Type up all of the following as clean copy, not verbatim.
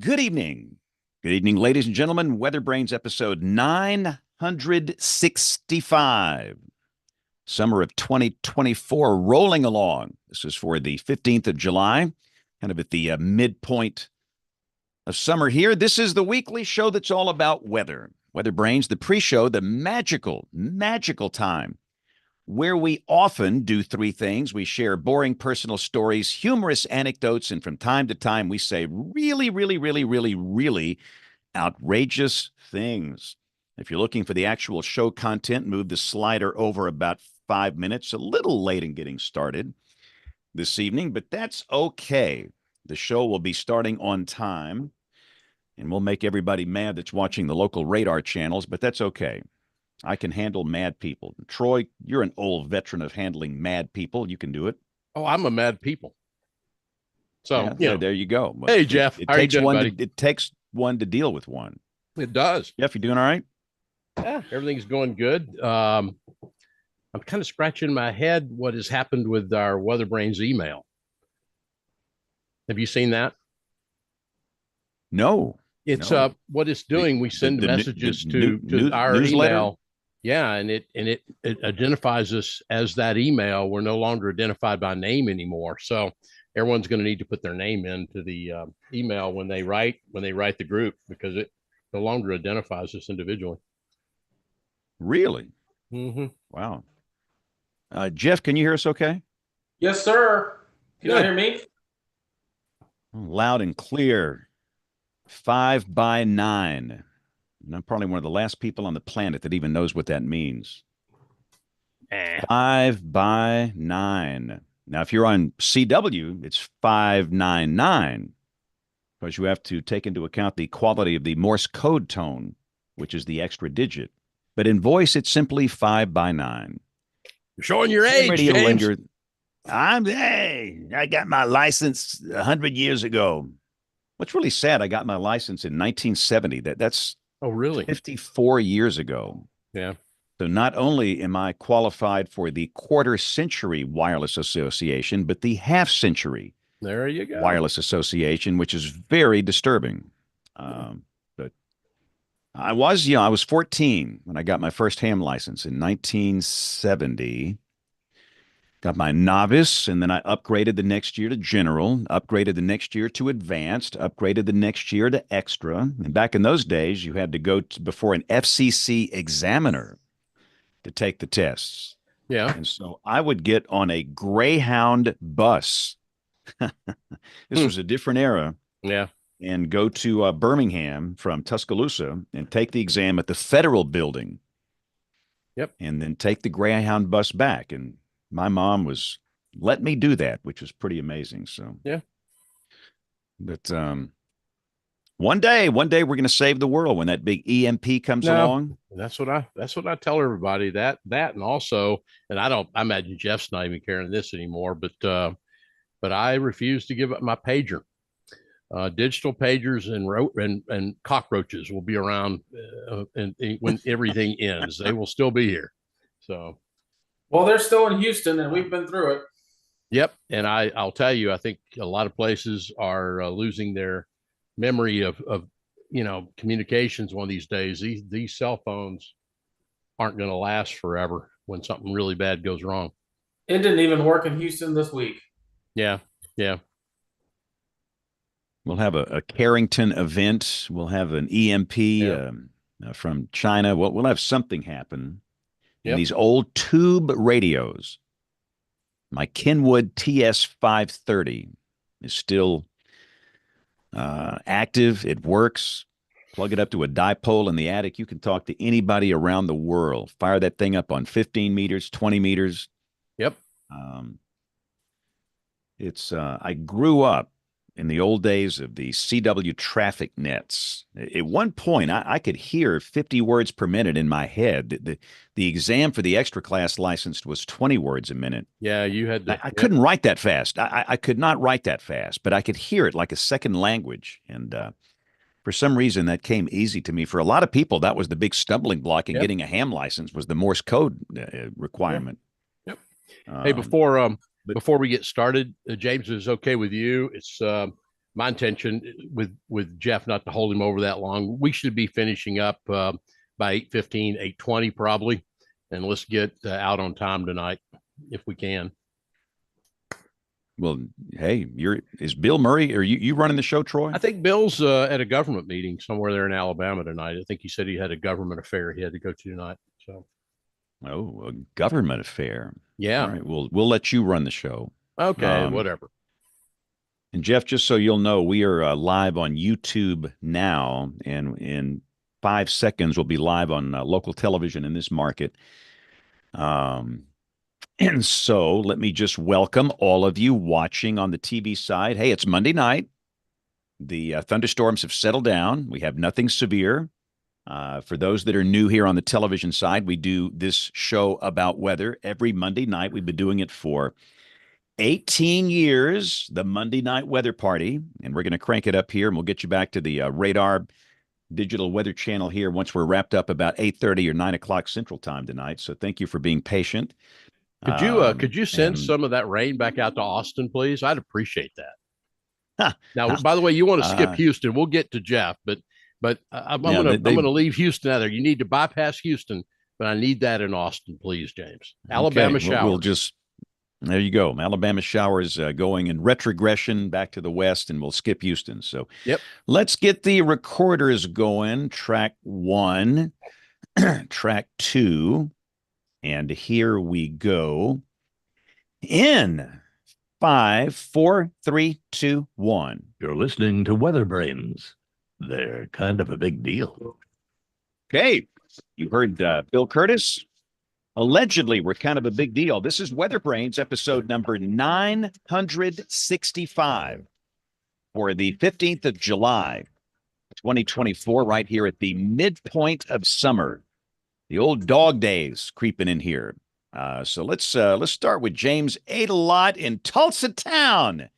Good evening. Good evening, ladies and gentlemen. WeatherBrains episode 965. Summer of 2024 rolling along. This is for the 15th of July, kind of at the midpoint of summer here. This is the weekly show that's all about weather. WeatherBrains, the pre-show, the magical time where we often do three things. We share boring personal stories, humorous anecdotes, and from time to time, we say really outrageous things. If you're looking for the actual show content, move the slider over about 5 minutes, a little late in getting started this evening, but that's okay. The show will be starting on time, and we'll make everybody mad that's watching the local radar channels, but that's okay. I can handle mad people. Troy, you're an old veteran of handling mad people. You can do it. Oh, I'm a mad people. So, yeah, there you go. Hey, Jeff, it how are you takes doing, one. buddy? It takes one to deal with one. It does. Jeff, you doing all right? Yeah, everything's going good. I'm kind of scratching my head what has happened with our WeatherBrains email. Have you seen that? No. It's no. what it's doing. We send messages to our newsletter? email. Yeah, and it identifies us as that email. We're no longer identified by name anymore. So everyone's going to need to put their name into the email when they write the group, because it no longer identifies us individually. Really? Mm-hmm. Wow. Jeff, can you hear us okay? Yes, sir. Can you hear me? Loud and clear. 5 by 9. And I'm probably one of the last people on the planet that even knows what that means. 5 by 9. Now, if you're on CW, it's 599, because you have to take into account the quality of the Morse code tone, which is the extra digit. But in voice, it's simply 5 by 9. You're showing your age, James. Linder. I got my license 100 years ago. What's really sad, I got my license in 1970. That's Oh, really? 54 years ago. Yeah. So not only am I qualified for the quarter century wireless association, but the half century there you go wireless association, which is very disturbing. But I was 14 when I got my first ham license in 1970. Got my novice, and then I upgraded the next year to general, upgraded the next year to advanced, upgraded the next year to extra. And back in those days, you had to go before an FCC examiner to take the tests. Yeah. And so I would get on a Greyhound bus. This was a different era. Yeah. And go to Birmingham from Tuscaloosa and take the exam at the Federal Building. Yep. And then take the Greyhound bus back. And my mom was let me do that, which was pretty amazing. So yeah. But one day we're going to save the world when that big EMP comes along. That's what I tell everybody. That and also, and I imagine Jeff's not even carrying this anymore, but I refuse to give up my pager. Digital pagers and cockroaches will be around and when everything ends. They will still be here. So. Well, they're still in Houston, and we've been through it. Yep, and I'll tell you, I think a lot of places are losing their memory of communications one of these days. These cell phones aren't going to last forever when something really bad goes wrong. It didn't even work in Houston this week. Yeah. We'll have a Carrington event. We'll have an EMP from China. We'll have something happen. And these old tube radios, my Kenwood TS530 is still active. It works. Plug it up to a dipole in the attic. You can talk to anybody around the world. Fire that thing up on 15 meters, 20 meters. Yep. I grew up in the old days of the CW traffic nets. At one point, I could hear 50 words per minute in my head. The exam for the extra class licensed was 20 words a minute. Yeah, you had to. I couldn't write that fast. I could not write that fast, but I could hear it like a second language. And for some reason, that came easy to me. For a lot of people, that was the big stumbling block in getting a ham license, was the Morse code requirement. Yep. Hey, before we get started, James, is okay with you? It's my intention with Jeff not to hold him over that long. We should be finishing up by 8:15, 8:20 probably, and let's get out on time tonight if we can. Well, hey, is Bill Murray? Are you running the show, Troy? I think Bill's at a government meeting somewhere there in Alabama tonight. I think he said he had a government affair he had to go to tonight. So, oh, a government affair. Yeah. All right. We'll let you run the show. Okay, whatever. And Jeff, just so you'll know, we are live on YouTube now, and in 5 seconds we'll be live on local television in this market. And so let me just welcome all of you watching on the TV side. Hey, it's Monday night. The thunderstorms have settled down. We have nothing severe. For those that are new here on the television side, we do this show about weather every Monday night. We've been doing it for 18 years, the Monday Night Weather Party, and we're going to crank it up here, and we'll get you back to the Radar Digital Weather Channel here once we're wrapped up about 8:30 or 9 o'clock Central Time tonight. So thank you for being patient. Could you send some of that rain back out to Austin, please? I'd appreciate that. Now, by the way, you want to skip Houston? We'll get to Jeff, but I'm going to leave Houston out there. You need to bypass Houston, but I need that in Austin, please, James. Alabama showers. We'll just there you go. Alabama showers going in retrogression back to the west, and we'll skip Houston. So let's get the recorders going. Track 1, track 2. And here we go. In 5, 4, 3, 2, 1. You're listening to WeatherBrains. They're kind of a big deal. Okay. You heard Bill Curtis. Allegedly, we're kind of a big deal. This is WeatherBrains, episode number 965 for the 15th of July, 2024, right here at the midpoint of summer. The old dog days creeping in here. So let's start with James Ate a Lot in Tulsa Town.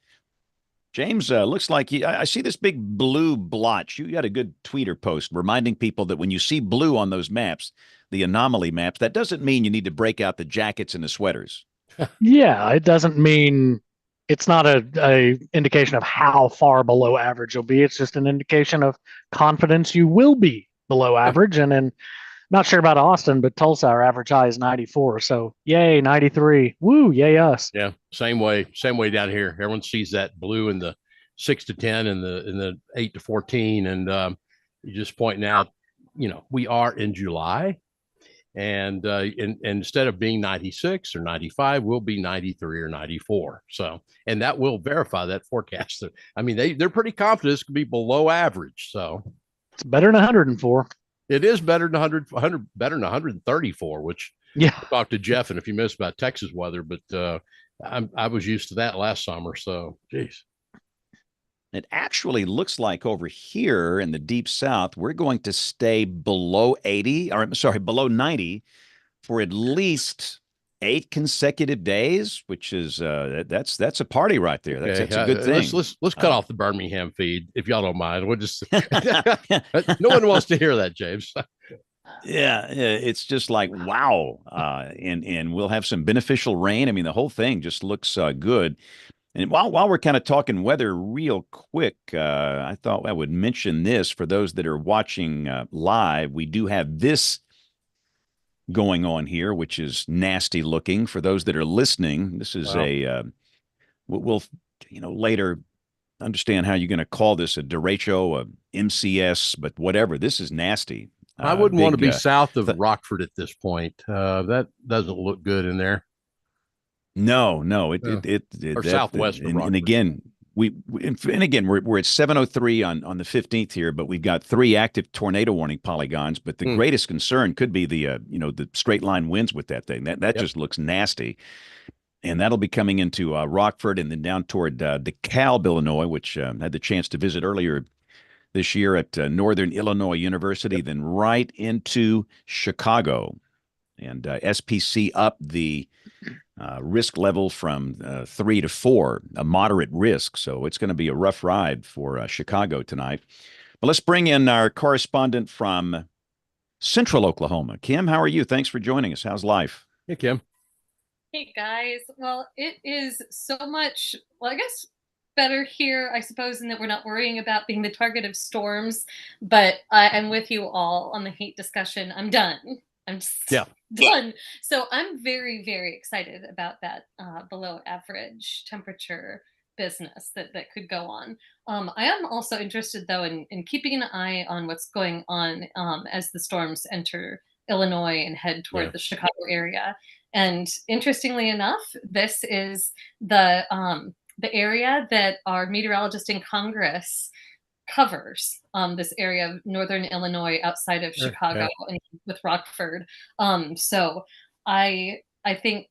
James, looks like I see this big blue blotch. You got a good tweeter post reminding people that when you see blue on those maps, the anomaly maps, that doesn't mean you need to break out the jackets and the sweaters. Yeah, it doesn't mean it's not a indication of how far below average you'll be. It's just an indication of confidence you will be below average. And then not sure about Austin, but Tulsa, our average high is 94. So yay, 93. Woo, yay us. Yeah, same way down here. Everyone sees that blue in the 6 to 10 and the 8 to 14. And you're just pointing out, we are in July. And instead of being 96 or 95, we'll be 93 or 94. So, and that will verify that forecast. I mean, they're pretty confident it's going to be below average. So it's better than 104. It is better than 100, better than 134, which I talked to Jeff in a few minutes about Texas weather, but I was used to that last summer. So, geez. It actually looks like over here in the deep south, we're going to stay below 80, or sorry, below 90 for at least 8 consecutive days, which is that's a party right there. That's a good thing. Let's cut off the Birmingham feed if y'all don't mind. We'll just no one wants to hear that, James. Yeah, it's just like wow, and we'll have some beneficial rain. I mean, the whole thing just looks good. And while we're kind of talking weather real quick, I thought I would mention this for those that are watching live. We do have this going on here, which is nasty looking. For those that are listening, this is we'll later understand how you're going to call this a derecho, a MCS, but whatever. This is nasty. I wouldn't want to be south of Rockford at this point. That doesn't look good in there. No, or southwest. And again, we're at 7:03 on the 15th here, but we've got 3 active tornado warning polygons. But the greatest concern could be the the straight line winds with that thing. That just looks nasty, and that'll be coming into Rockford and then down toward DeKalb, Illinois, which had the chance to visit earlier this year at Northern Illinois University, then right into Chicago, and SPC up the risk level from 3 to 4, a moderate risk. So it's going to be a rough ride for Chicago tonight. But let's bring in our correspondent from Central Oklahoma. Kim, how are you? Thanks for joining us. How's life? Hey, Kim. Hey, guys. Well, it is so much, I guess better here, I suppose, in that we're not worrying about being the target of storms. But I'm with you all on the heat discussion. I'm done. I'm just done. So I'm very, very excited about that below average temperature business that could go on. I am also interested, though, in keeping an eye on what's going on as the storms enter Illinois and head toward the Chicago area. And interestingly enough, this is the area that our meteorologist in Congress covers, this area of northern Illinois outside of Chicago and with Rockford. So I think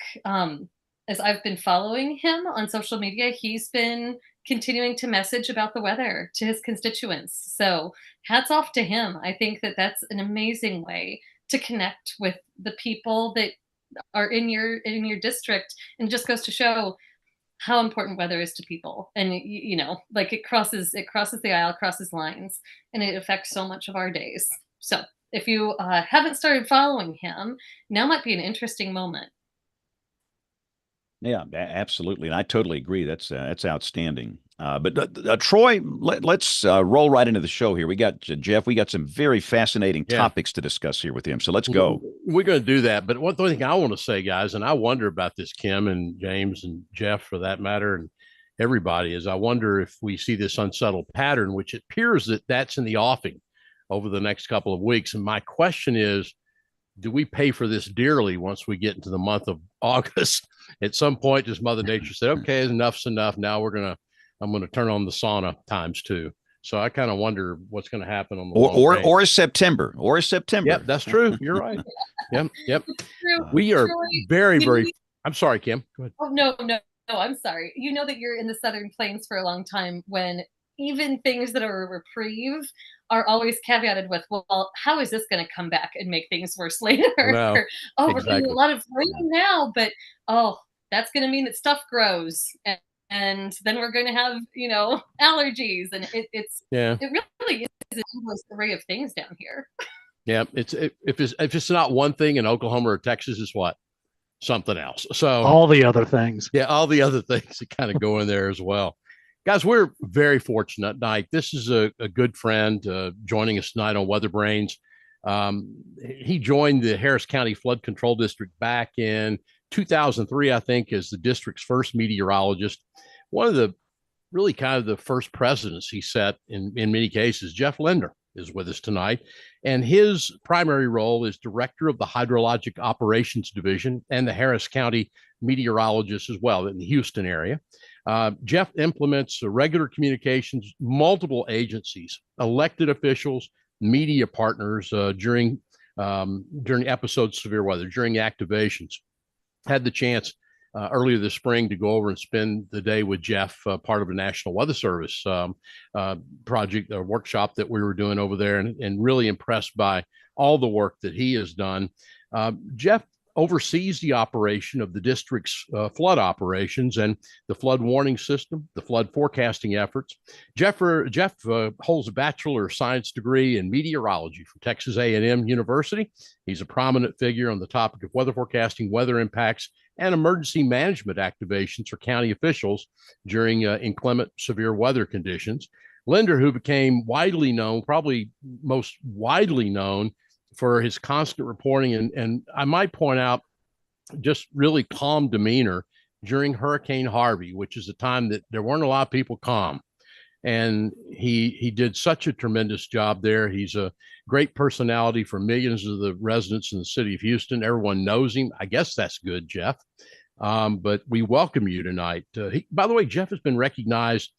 as I've been following him on social media, he's been continuing to message about the weather to his constituents. So hats off to him. I think that that's an amazing way to connect with the people that are in your district, and it just goes to show how important weather is to people. And like it crosses the aisle, crosses lines, and it affects so much of our days. So if you haven't started following him, now might be an interesting moment. Yeah, absolutely, and I totally agree. That's outstanding. But Troy, let's roll right into the show here. We got Jeff. We got some very fascinating topics to discuss here with him. So let's go. We're going to do that. But one thing I want to say, guys, and I wonder about this, Kim and James and Jeff, for that matter, and everybody, is I wonder if we see this unsettled pattern, which it appears that's in the offing over the next couple of weeks. And my question is, do we pay for this dearly once we get into the month of August? At some point, just Mother Nature said, okay, enough's enough. Now I'm going to turn on the sauna times 2. So I kind of wonder what's going to happen on the or September. Yep, that's true. You're right. Yep. We are very, very. I'm sorry, Kim. Go ahead. Oh, no, I'm sorry. You know that you're in the Southern Plains for a long time, when even things that are a reprieve are always caveated with, well, how is this going to come back and make things worse later? No, we're getting a lot of rain now, but that's going to mean that stuff grows, and then we're going to have allergies, and it really is an endless array of things down here. Yeah, if it's not one thing in Oklahoma or Texas, it's what? Something else. So all the other things. Yeah, all the other things that kind of go in there as well. Guys, we're very fortunate tonight. This is a good friend joining us tonight on WeatherBrains. He joined the Harris County Flood Control District back in 2003, I think, as the district's first meteorologist. One of the really kind of the first precedents he set in many cases. Jeff Linder is with us tonight, and his primary role is director of the Hydrologic Operations Division and the Harris County meteorologist as well in the Houston area. Jeff implements regular communications, multiple agencies, elected officials, media partners during episodes of severe weather, during activations. Had the chance earlier this spring to go over and spend the day with Jeff, part of a National Weather Service project, a workshop that we were doing over there, and really impressed by all the work that he has done. Jeff oversees the operation of the district's flood operations and the flood warning system, the flood forecasting efforts. Jeff holds a Bachelor of Science degree in meteorology from Texas A&M University. He's a prominent figure on the topic of weather forecasting, weather impacts, and emergency management activations for county officials during inclement severe weather conditions. Linder, who became widely known, probably most widely known for his constant reporting and I might point out just really calm demeanor during Hurricane Harvey, which is a time that there weren't a lot of people calm. And he did such a tremendous job there. He's a great personality for millions of the residents in the city of Houston. Everyone knows him. I guess that's good, Jeff. But we welcome you tonight. By the way, Jeff has been recognized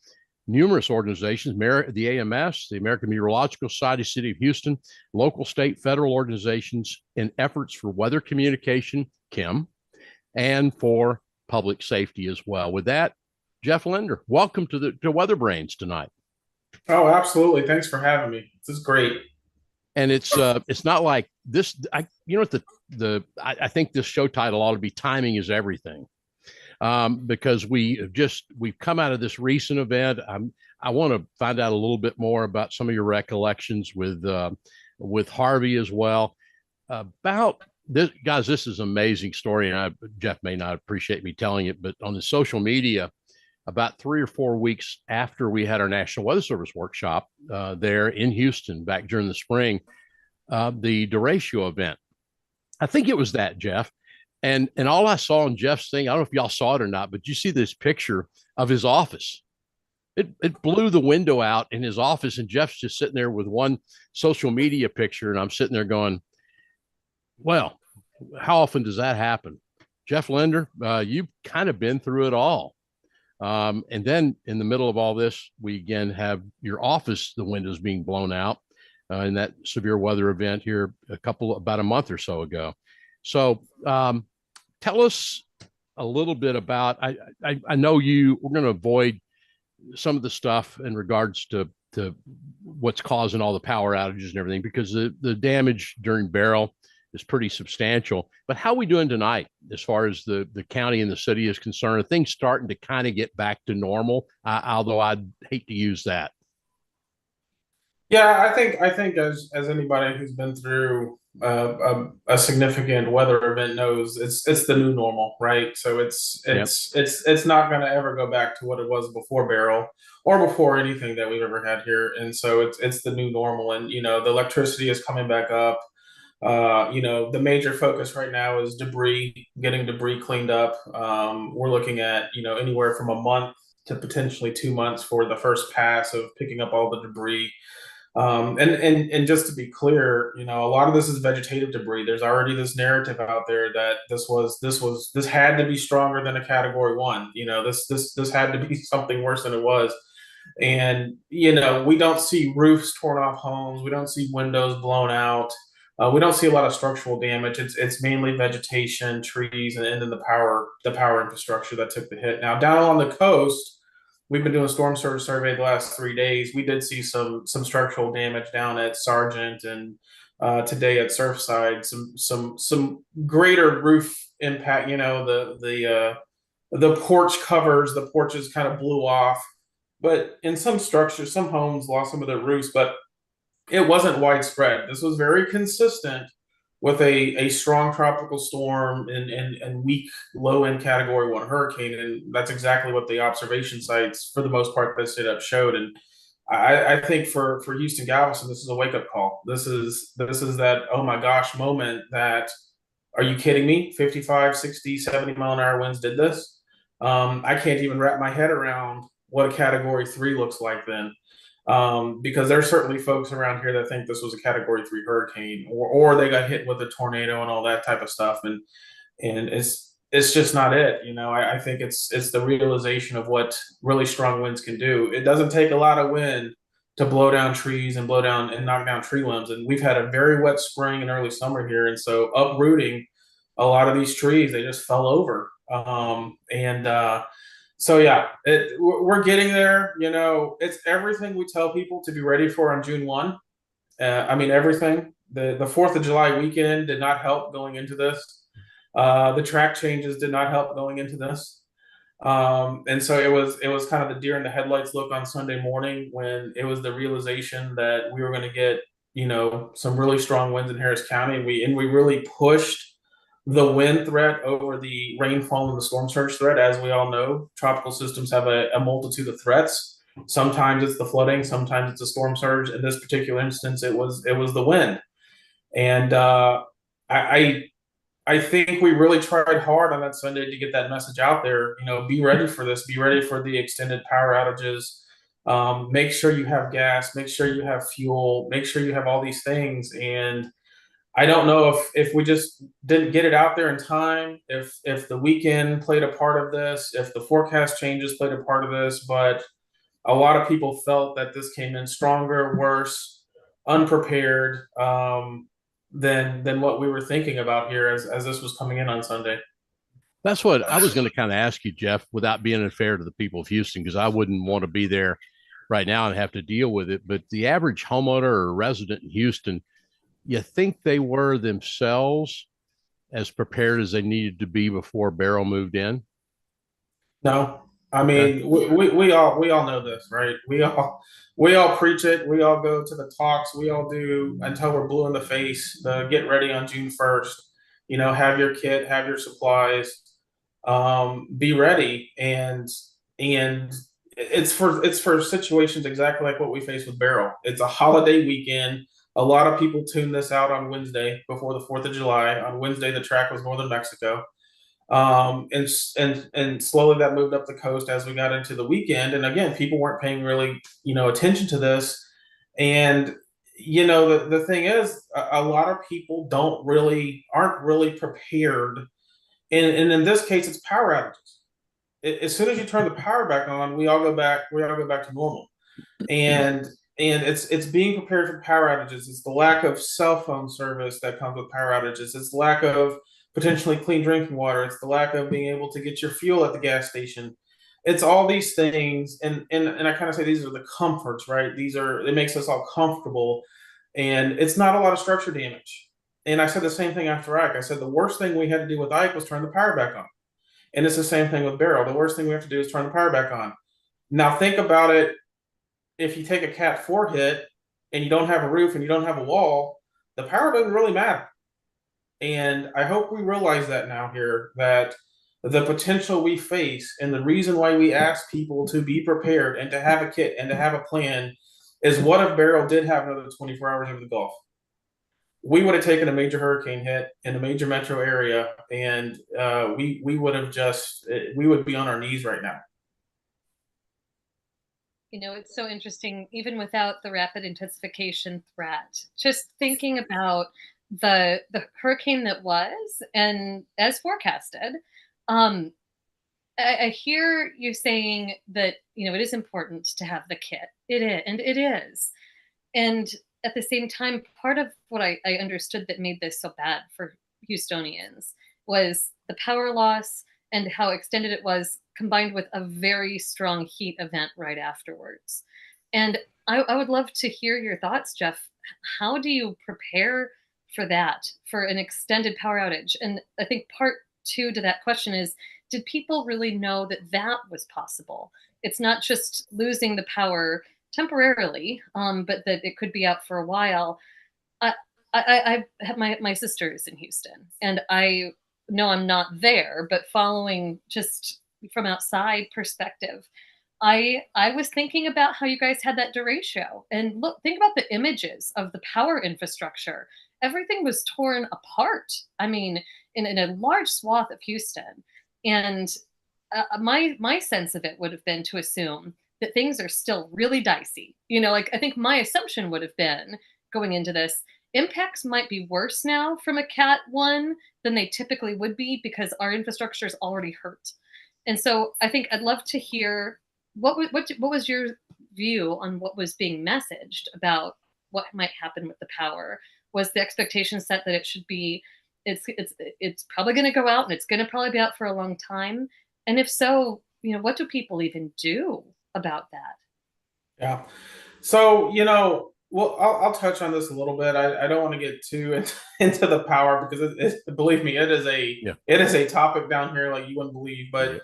numerous organizations, the AMS, the American Meteorological Society, City of Houston, local, state, federal organizations in efforts for weather communication, Kim, and for public safety as well. With that, Jeff Linder, welcome to WeatherBrains tonight. Oh, absolutely. Thanks for having me. This is great. And it's not like this. I think this show title ought to be "Timing is Everything." Because we've come out of this recent event. I want to find out a little bit more about some of your recollections with Harvey as well. About this, guys, this is an amazing story, and Jeff may not appreciate me telling it, but on the social media, about 3 or 4 weeks after we had our National Weather Service workshop there in Houston back during the spring, the derecho event. I think it was that, Jeff. And all I saw in Jeff's thing, I don't know if y'all saw it or not, but you see this picture of his office. It blew the window out in his office, and Jeff's just sitting there with one social media picture, and I'm sitting there going, well, how often does that happen? Jeff Linder, you've kind of been through it all. And then in the middle of all this, we again have your office, the windows being blown out in that severe weather event here about a month or so ago. So tell us a little bit about, I know we're going to avoid some of the stuff in regards to what's causing all the power outages and everything, because the damage during Beryl is pretty substantial. But how are we doing tonight as far as the county and the city is concerned? Are things starting to kind of get back to normal? Although I'd hate to use that. Yeah, I think as anybody who's been through a significant weather event knows, it's the new normal, right? So it's not going to ever go back to what it was before Beryl or before anything that we've ever had here, and so it's the new normal. And the electricity is coming back up. The major focus right now is getting debris cleaned up. We're looking at anywhere from a month to potentially 2 months for the first pass of picking up all the debris. And just to be clear, a lot of this is vegetative debris. There's already this narrative out there that this had to be stronger than a Category 1. This had to be something worse than it was. And we don't see roofs torn off homes. We don't see windows blown out. We don't see a lot of structural damage. It's mainly vegetation, trees, and then the power infrastructure that took the hit. Now down on the coast, we've been doing storm surge survey the last 3 days. We did see some structural damage down at Sargent and today at Surfside. Some greater roof impact. The porch covers, the porches kind of blew off. But in some structures, some homes lost some of their roofs, but it wasn't widespread. This was very consistent with a strong tropical storm and weak low-end Category 1 hurricane. And that's exactly what the observation sites, for the most part, that sit up showed. And I think for Houston Galveston, this is a wake-up call. This is that, oh my gosh moment that, are you kidding me? 55, 60, 70 mile an hour winds did this. I can't even wrap my head around what a Category 3 looks like then. Because there's certainly folks around here that think this was a Category 3 hurricane, or they got hit with a tornado and all that type of stuff, and it's just not it. I think it's the realization of what really strong winds can do. It doesn't take a lot of wind to blow down trees and knock down tree limbs, and we've had a very wet spring and early summer here, and so uprooting a lot of these trees, they just fell over. So yeah, we're getting there. It's everything we tell people to be ready for on June 1. Everything. The 4th of July weekend did not help going into this. The track changes did not help going into this. And so it was kind of the deer in the headlights look on Sunday morning when it was the realization that we were going to get some really strong winds in Harris County, and we really pushed the wind threat over the rainfall and the storm surge threat. As we all know, tropical systems have a multitude of threats. Sometimes it's the flooding, sometimes it's a storm surge. In this particular instance, it was the wind. And I think we really tried hard on that Sunday to get that message out there. Be ready for this. Be ready for the extended power outages. Make sure you have gas. Make sure you have fuel. Make sure you have all these things. And I don't know if we just didn't get it out there in time, if the weekend played a part of this, if the forecast changes played a part of this, but a lot of people felt that this came in stronger, worse, unprepared than what we were thinking about here as this was coming in on Sunday. That's what I was going to kind of ask you, Jeff, without being unfair to the people of Houston, because I wouldn't want to be there right now and have to deal with it. But the average homeowner or resident in Houston, you think they were themselves as prepared as they needed to be before Beryl moved in? No, we all know this, right? We all preach it. We all go to the talks. We all do until we're blue in the face. The get ready on June 1st. Have your kit, have your supplies, be ready. And and it's for situations exactly like what we face with Beryl. It's a holiday weekend. A lot of people tune this out on Wednesday before the 4th of July. On Wednesday, the track was northern Mexico. And slowly that moved up the coast as we got into the weekend. And again, people weren't paying really, attention to this. And the thing is, a lot of people aren't really prepared. And in this case, it's power outages. As soon as you turn the power back on, we all go back to normal. And it's being prepared for power outages. It's the lack of cell phone service that comes with power outages. It's the lack of potentially clean drinking water. It's the lack of being able to get your fuel at the gas station. It's all these things, and I kind of say these are the comforts, right? It makes us all comfortable, and it's not a lot of structure damage. And I said the same thing after Ike. I said the worst thing we had to do with Ike was turn the power back on. And it's the same thing with Beryl. The worst thing we have to do is turn the power back on. Now think about it. If you take a Cat 4 hit and you don't have a roof and you don't have a wall, the power doesn't really matter. And I hope we realize that now here, that the potential we face and the reason why we ask people to be prepared and to have a kit and to have a plan is, what if Beryl did have another 24 hours over the Gulf? We would have taken a major hurricane hit in a major metro area, and we would be on our knees right now. It's so interesting, even without the rapid intensification threat, just thinking about the hurricane that was, and as forecasted, I hear you saying that, it is important to have the kit. It is, and it is. And at the same time, part of what I understood that made this so bad for Houstonians was the power loss and how extended it was, combined with a very strong heat event right afterwards. And I would love to hear your thoughts, Jeff. How do you prepare for that, for an extended power outage? And I think part two to that question is, did people really know that that was possible? It's not just losing the power temporarily, but that it could be out for a while. I have my sister's in Houston, and I know I'm not there, but following just from outside perspective, I was thinking about how you guys had that derecho, and think about the images of the power infrastructure. Everything was torn apart. I mean, in a large swath of Houston, and my sense of it would have been to assume that things are still really dicey. Like, I think my assumption would have been going into this, impacts might be worse now from a Cat 1 than they typically would be, because our infrastructure is already hurt. And so I think I'd love to hear what was your view on what was being messaged about what might happen with the power. Was the expectation set that it should be, it's probably going to go out, and it's going to probably be out for a long time? And if so, what do people even do about that? Yeah. So, well, I'll touch on this a little bit. I don't want to get too into the power, because believe me, it is a topic down here like you wouldn't believe. But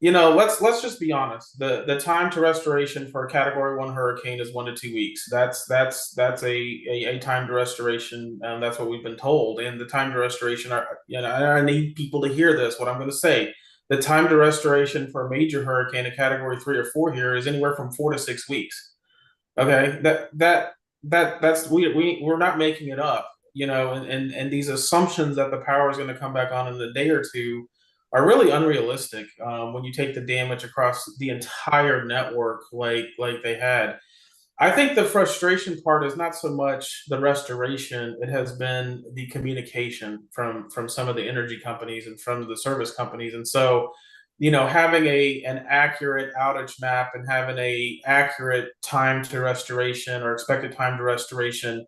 let's just be honest. The time to restoration for a Category 1 hurricane is 1 to 2 weeks. That's a time to restoration. That's what we've been told. And the time to restoration, I need people to hear this, what I'm going to say. The time to restoration for a major hurricane, a Category 3 or 4 here, is anywhere from 4 to 6 weeks. Okay, we're not making it up, and these assumptions that the power is going to come back on in a day or two are really unrealistic when you take the damage across the entire network like they had. I think the frustration part is not so much the restoration; it has been the communication from some of the energy companies and from the service companies. And so, having an accurate outage map and having a accurate time to restoration or expected time to restoration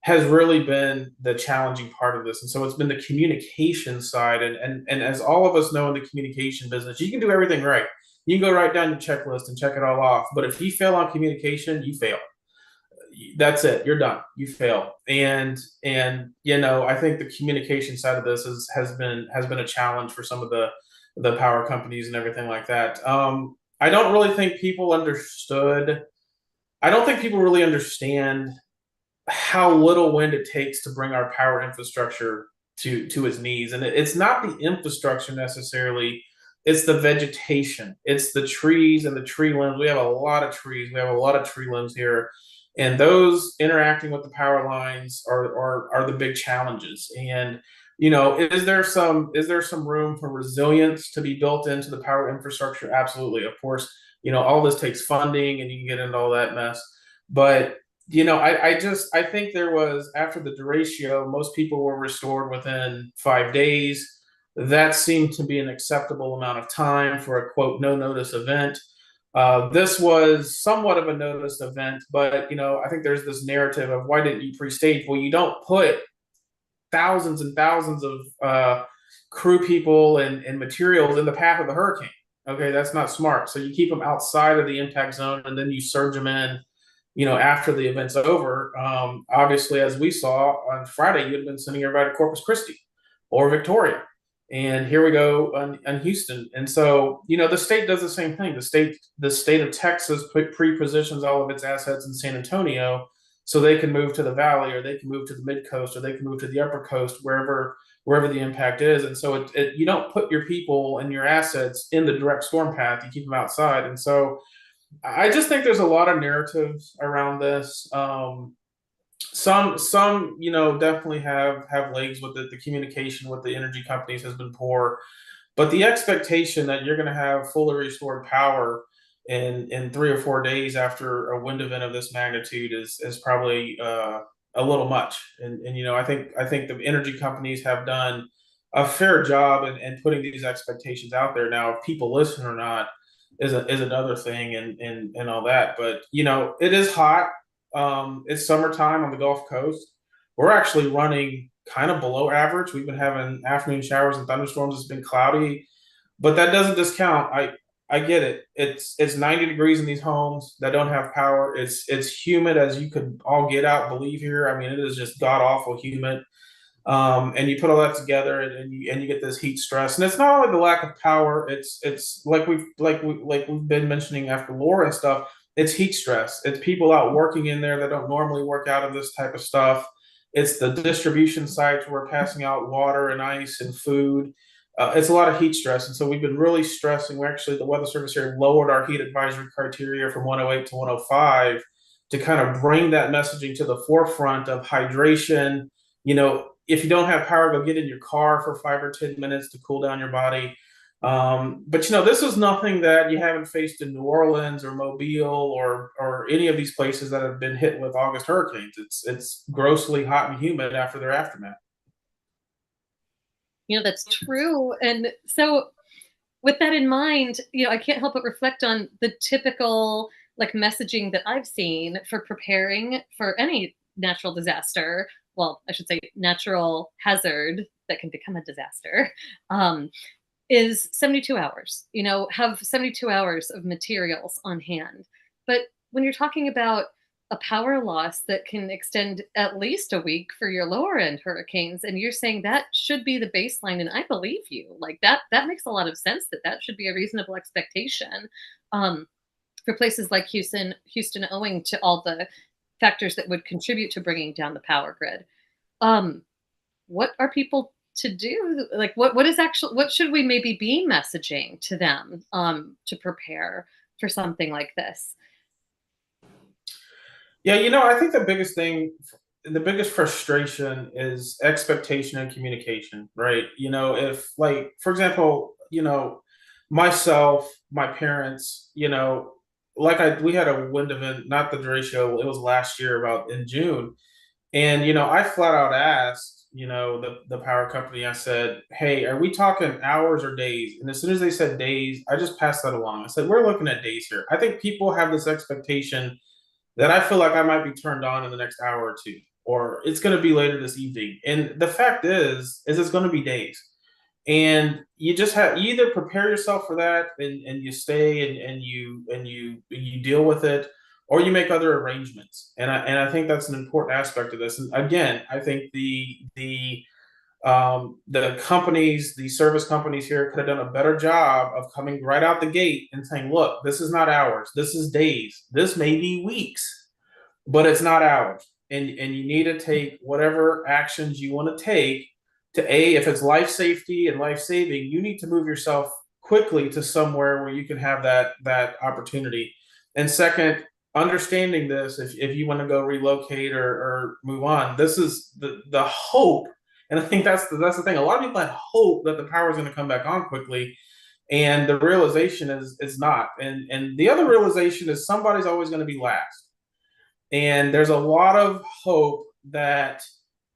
has really been the challenging part of this. And so it's been the communication side. And as all of us know, in the communication business, you can do everything right. You can go right down your checklist and check it all off. But if you fail on communication, you fail. That's it. You're done. You fail. And I think the communication side of this has been a challenge for some of the power companies and everything like that. I don't really think people understood. I don't think people really understand how little wind it takes to bring our power infrastructure to its knees. And it's not the infrastructure necessarily It's the vegetation. It's the trees and the tree limbs. We have a lot of trees. We have a lot of tree limbs here, and those interacting with the power lines are the big challenges. And is there some room for resilience to be built into the power infrastructure? Absolutely. Of course, all this takes funding, and you can get into all that mess. But I think there was, after the derecho, most people were restored within 5 days. That seemed to be an acceptable amount of time for a quote no notice event. This was somewhat of a notice event, but I think there's this narrative of why didn't you pre-stage? Well, you don't put thousands and thousands of crew people and materials in the path of the hurricane. Okay, that's not smart. So you keep them outside of the impact zone, and then you surge them in after the event's over. Obviously, as we saw on Friday, you'd have been sending everybody to Corpus Christi or Victoria. And here we go on Houston. And so, the state does the same thing. The state of Texas pre-positions all of its assets in San Antonio so they can move to the valley, or they can move to the mid coast, or they can move to the upper coast, wherever the impact is. And so you don't put your people and your assets in the direct storm path. You keep them outside. And so I just think there's a lot of narratives around this. Some definitely have legs with it. The communication with the energy companies has been poor, but the expectation that you're going to have fully restored power in 3 or 4 days after a wind event of this magnitude is probably a little much. And I think the energy companies have done a fair job in putting these expectations out there. Now, if people listen or not is another thing, and all that. But it is hot. It's summertime on the Gulf Coast. We're actually running kind of below average. We've been having afternoon showers and thunderstorms. It's been cloudy, but that doesn't discount. I get it. It's 90 degrees in these homes that don't have power. It's humid as you could all get out. Believe here. I mean, it is just god awful humid. And you put all that together, and you get this heat stress. And it's not only the lack of power. It's like we've been mentioning after Laura and stuff. It's heat stress. It's people out working in there that don't normally work out of this type of stuff. It's the distribution sites where we're passing out water and ice and food. It's a lot of heat stress. And so we've been really stressing. The Weather Service here lowered our heat advisory criteria from 108 to 105 to kind of bring that messaging to the forefront of hydration. If you don't have power, go get in your car for 5 or 10 minutes to cool down your body. But this is nothing that you haven't faced in New Orleans or Mobile or any of these places that have been hit with August hurricanes. It's grossly hot and humid after their aftermath. That's true. And so with that in mind, I can't help but reflect on the typical messaging that I've seen for preparing for any natural disaster. Well, I should say natural hazard that can become a disaster. Is 72 hours, have 72 hours of materials on hand. But when you're talking about a power loss that can extend at least a week for your lower end hurricanes, and you're saying that should be the baseline, and I believe you, that makes a lot of sense, that should be a reasonable expectation for places like Houston, owing to all the factors that would contribute to bringing down the power grid. What are people to do? What should we maybe be messaging to them to prepare for something like this? Yeah, I think the biggest frustration is expectation and communication, right? If for example, myself, my parents, we had a wind event, not the derecho, it was last year about in June. And, I flat out asked, the power company, I said, hey, are we talking hours or days? And as soon as they said days, I just passed that along. I said, we're looking at days here. I think people have this expectation that I feel like I might be turned on in the next hour or two, or it's going to be later this evening. And the fact is it's going to be days. And you just you either prepare yourself for that and you stay and you deal with it, or you make other arrangements. And I think that's an important aspect of this. And again, I think the companies, the service companies here could have done a better job of coming right out the gate and saying, look, this is not hours, this is days, this may be weeks, but it's not hours. And you need to take whatever actions you want to take to if it's life safety and life saving, you need to move yourself quickly to somewhere where you can have that opportunity. And second, understanding this, if you want to go relocate or move on, this is the hope. And I think that's the thing. A lot of people had hope that the power is going to come back on quickly, and the realization is not. And the other realization is somebody's always going to be last. And there's a lot of hope that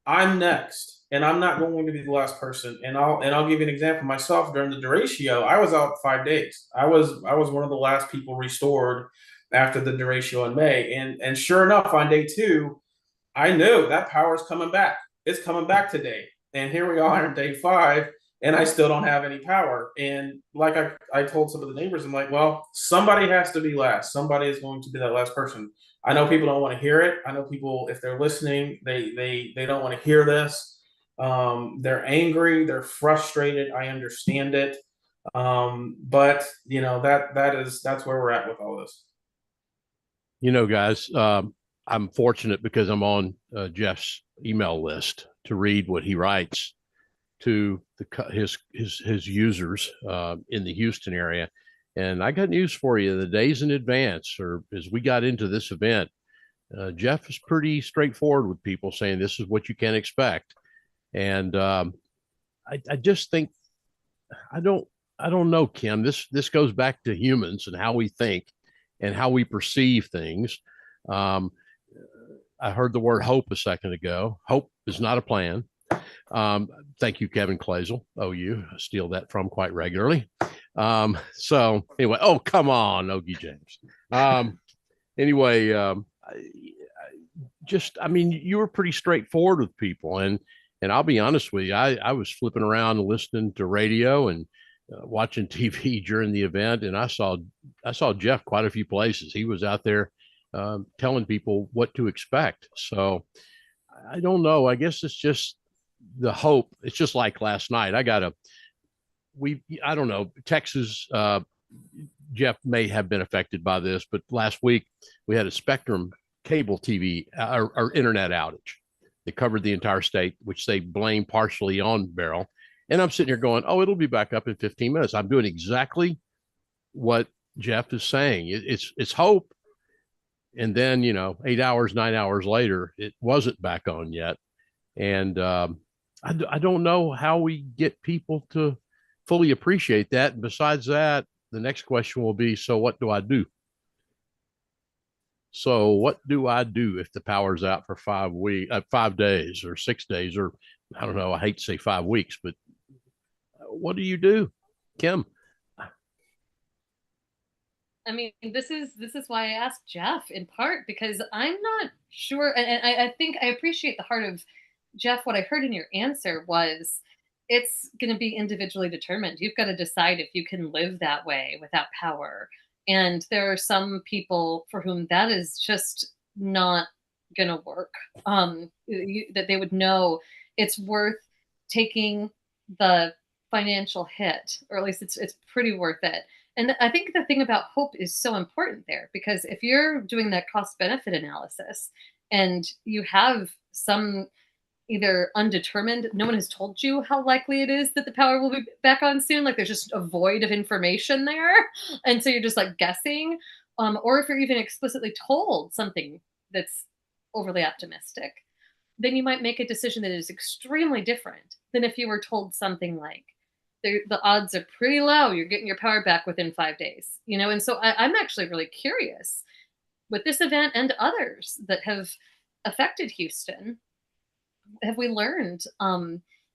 I'm next, and I'm not going to be the last person. And I'll give you an example. Myself, during the derecho, I was out 5 days. I was one of the last people restored after the derecho in May. And sure enough, on day 2, I knew that power is coming back. It's coming back today. And here we are on day 5, and I still don't have any power. And like I told some of the neighbors, I'm like, well, somebody has to be last. Somebody is going to be that last person. I know people don't want to hear it. I know people, if they're listening, they don't want to hear this. They're angry, they're frustrated. I understand it. But you know, that's where we're at with all this. You know, guys, I'm fortunate because I'm on Jeff's email list to read what he writes to his users in the Houston area. And I got news for you. The days in advance, or as we got into this event, Jeff is pretty straightforward with people, saying this is what you can expect. And I just think I don't know, Kim. This goes back to humans and how we think and how we perceive things. I heard the word hope a second ago. Hope is not a plan. Thank you, Kevin Clazel, OU. I steal that from quite regularly. So anyway, oh, come on, Ogie James. Anyway, I mean, you were pretty straightforward with people. And I'll be honest with you, I was flipping around and listening to radio and watching TV during the event. And I saw Jeff quite a few places. He was out there telling people what to expect. So I don't know. I guess it's just the hope. It's just like last night. I don't know, Texas, Jeff may have been affected by this, but last week we had a Spectrum cable TV or internet outage that covered the entire state, which they blame partially on Beryl. And I'm sitting here going, oh, it'll be back up in 15 minutes. I'm doing exactly what Jeff is saying. It's hope. And then, 8 hours, 9 hours later, it wasn't back on yet. And I don't know how we get people to fully appreciate that. And besides that, the next question will be, so what do I do? So what do I do if the power's out for 5 days or 6 days, or I don't know, I hate to say 5 weeks, but what do you do, Kim? I mean, this is why I asked Jeff, in part because I'm not sure, and I think I appreciate the heart of Jeff. What I heard in your answer was it's going to be individually determined. You've got to decide if you can live that way without power. And there are some people for whom that is just not going to work. That they would know it's worth taking the financial hit, or at least it's pretty worth it. And I think the thing about hope is so important there, because if you're doing that cost benefit analysis and you have some either undetermined, no one has told you how likely it is that the power will be back on soon, like there's just a void of information there, and so you're just like guessing, or if you're even explicitly told something that's overly optimistic, then you might make a decision that is extremely different than if you were told something like the odds are pretty low you're getting your power back within 5 days. And so I'm actually really curious with this event and others that have affected Houston. Have we learned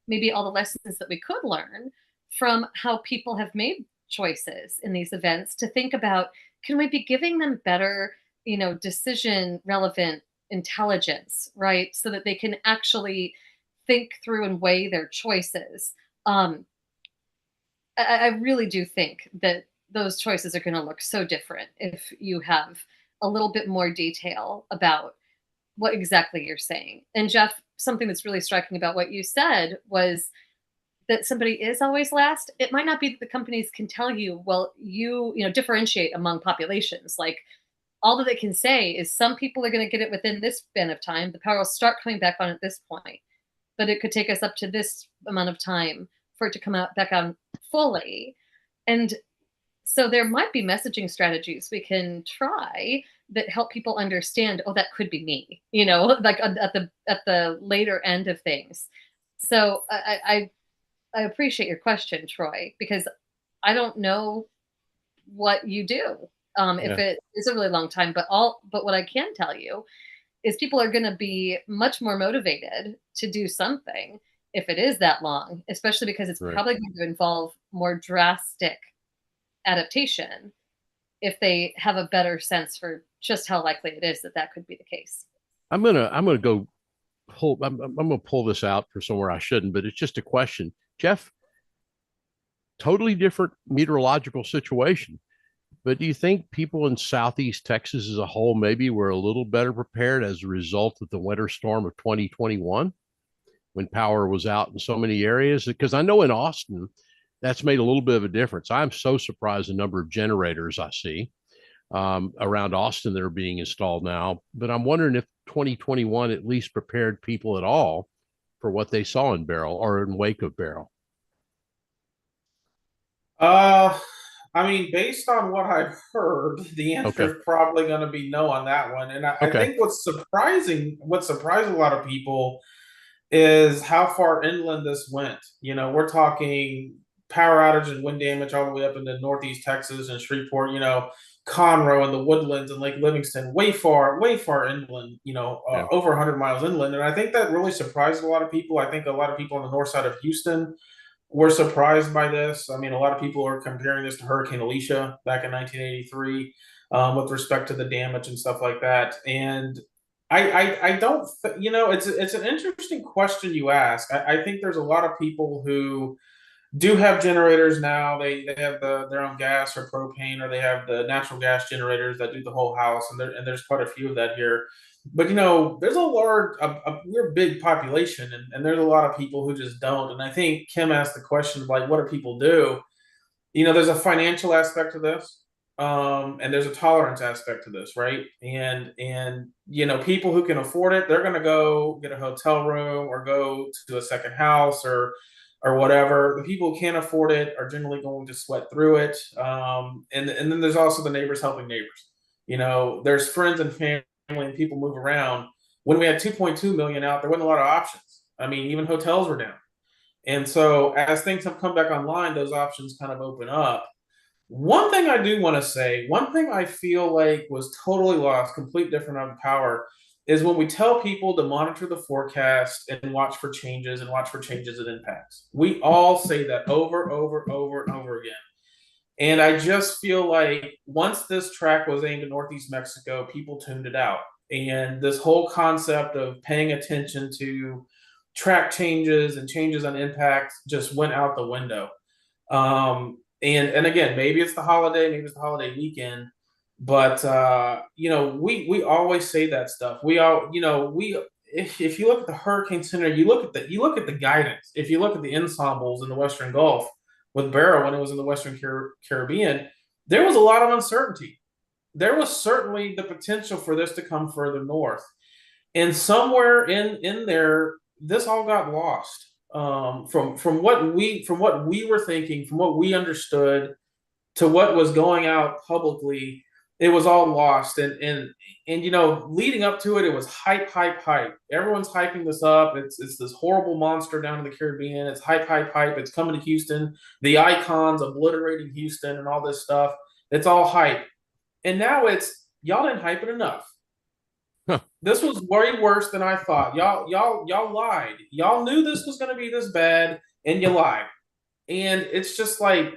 maybe all the lessons that we could learn from how people have made choices in these events, to think about, can we be giving them better, decision relevant intelligence, right? So that they can actually think through and weigh their choices. I really do think that those choices are going to look so different if you have a little bit more detail about what exactly you're saying. And Jeff, something that's really striking about what you said was that somebody is always last. It might not be that the companies can tell you, well, you differentiate among populations. Like, all that they can say is some people are going to get it within this span of time. The power will start coming back on at this point, but it could take us up to this amount of time for it to come out back on fully. And so there might be messaging strategies we can try that help people understand, oh, that could be me, like at the later end of things. So I appreciate your question, Troy, because I don't know what you do. If it is a really long time, but what I can tell you is people are going to be much more motivated to do something if it is that long, especially because it's probably going to involve more drastic adaptation if they have a better sense for just how likely it is that could be the case. I'm gonna go pull. I'm gonna pull this out for somewhere I shouldn't, but it's just a question, Jeff. Totally different meteorological situation. But do you think people in Southeast Texas as a whole maybe were a little better prepared as a result of the winter storm of 2021 when power was out in so many areas? Because I know in Austin, that's made a little bit of a difference. I'm so surprised the number of generators I see around Austin that are being installed now. But I'm wondering if 2021 at least prepared people at all for what they saw in Beryl or in wake of Beryl. I mean, based on what I've heard, the answer is probably going to be no on that one. And I think what surprised a lot of people is how far inland this went. We're talking power outage and wind damage all the way up into Northeast Texas and Shreveport, Conroe and the Woodlands and Lake Livingston, way far inland, over 100 miles inland. And I think that really surprised a lot of people. I think a lot of people on the north side of Houston were surprised by this. I mean, a lot of people are comparing this to Hurricane Alicia back in 1983 with respect to the damage and stuff like that. And I don't, it's an interesting question you ask. I think there's a lot of people who do have generators now. They have their own gas or propane, or they have the natural gas generators that do the whole house. And there's quite a few of that here. But there's we're a big population, and there's a lot of people who just don't. And I think Kim asked the question of like, what do people do? There's a financial aspect to this, and there's a tolerance aspect to this, right? And people who can afford it, they're going to go get a hotel room or go to a second house or whatever. The people who can't afford it are generally going to sweat through it. And then there's also the neighbors helping neighbors. There's friends and family and people move around. When we had 2.2 million out, there wasn't a lot of options. I mean, even hotels were down. And so as things have come back online, those options kind of open up. One thing I do want to say, one thing I feel like was totally lost, complete different on power, is when we tell people to monitor the forecast and watch for changes and impacts. We all say that over and over again. And I just feel like once this track was aimed at Northeast Mexico, people tuned it out. And this whole concept of paying attention to track changes and changes on impacts just went out the window. And again, maybe it's the holiday, maybe it's the holiday weekend, but we always say that stuff. If you look at the Hurricane Center, you look at the guidance. If you look at the ensembles in the Western Gulf with Beryl when it was in the Western Caribbean, there was a lot of uncertainty. There was certainly the potential for this to come further north, and somewhere in there, this all got lost. From what we were thinking, from what we understood, to what was going out publicly, it was all lost. And leading up to it, it was hype. Everyone's hyping this up. It's this horrible monster down in the Caribbean. It's hype. It's coming to Houston. The icons obliterating Houston and all this stuff. It's all hype. And now it's, y'all didn't hype it enough. This was way worse than I thought. Y'all lied. Y'all knew this was going to be this bad, and you lied. And it's just like,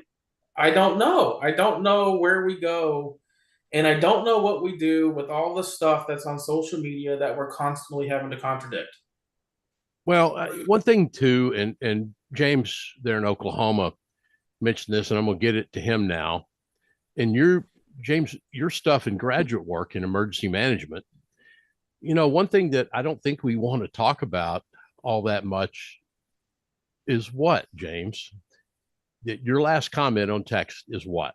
I don't know. I don't know where we go, and I don't know what we do with all the stuff that's on social media that we're constantly having to contradict. Well, one thing too, and James there in Oklahoma mentioned this, and I'm going to get it to him now. And James, your stuff in graduate work in emergency management, one thing that I don't think we want to talk about all that much is what, James? Your last comment on text is what?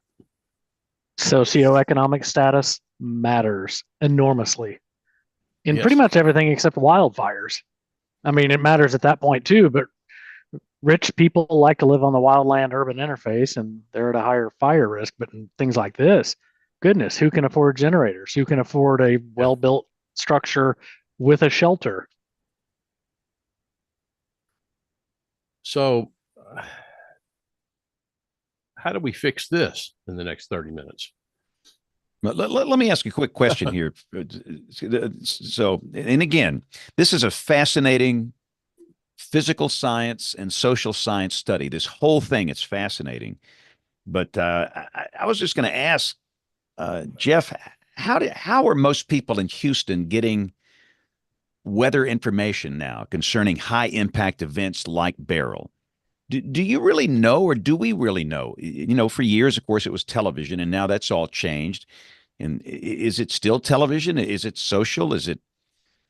Socioeconomic status matters enormously in pretty much everything except wildfires. I mean, it matters at that point too, but rich people like to live on the wildland urban interface and they're at a higher fire risk. But in things like this, goodness, who can afford generators? Who can afford a well built structure with a shelter? So, how do we fix this in the next 30 minutes? Let me ask you a quick question here. So, and again, this is a fascinating physical science and social science study. This whole thing, it's fascinating. But I was just going to ask Jeff, how are most people in Houston getting weather information now concerning high impact events like Beryl? Do you really know, or do we really know? You know, for years, of course, it was television, and now that's all changed. And is it still television? Is it social? Is it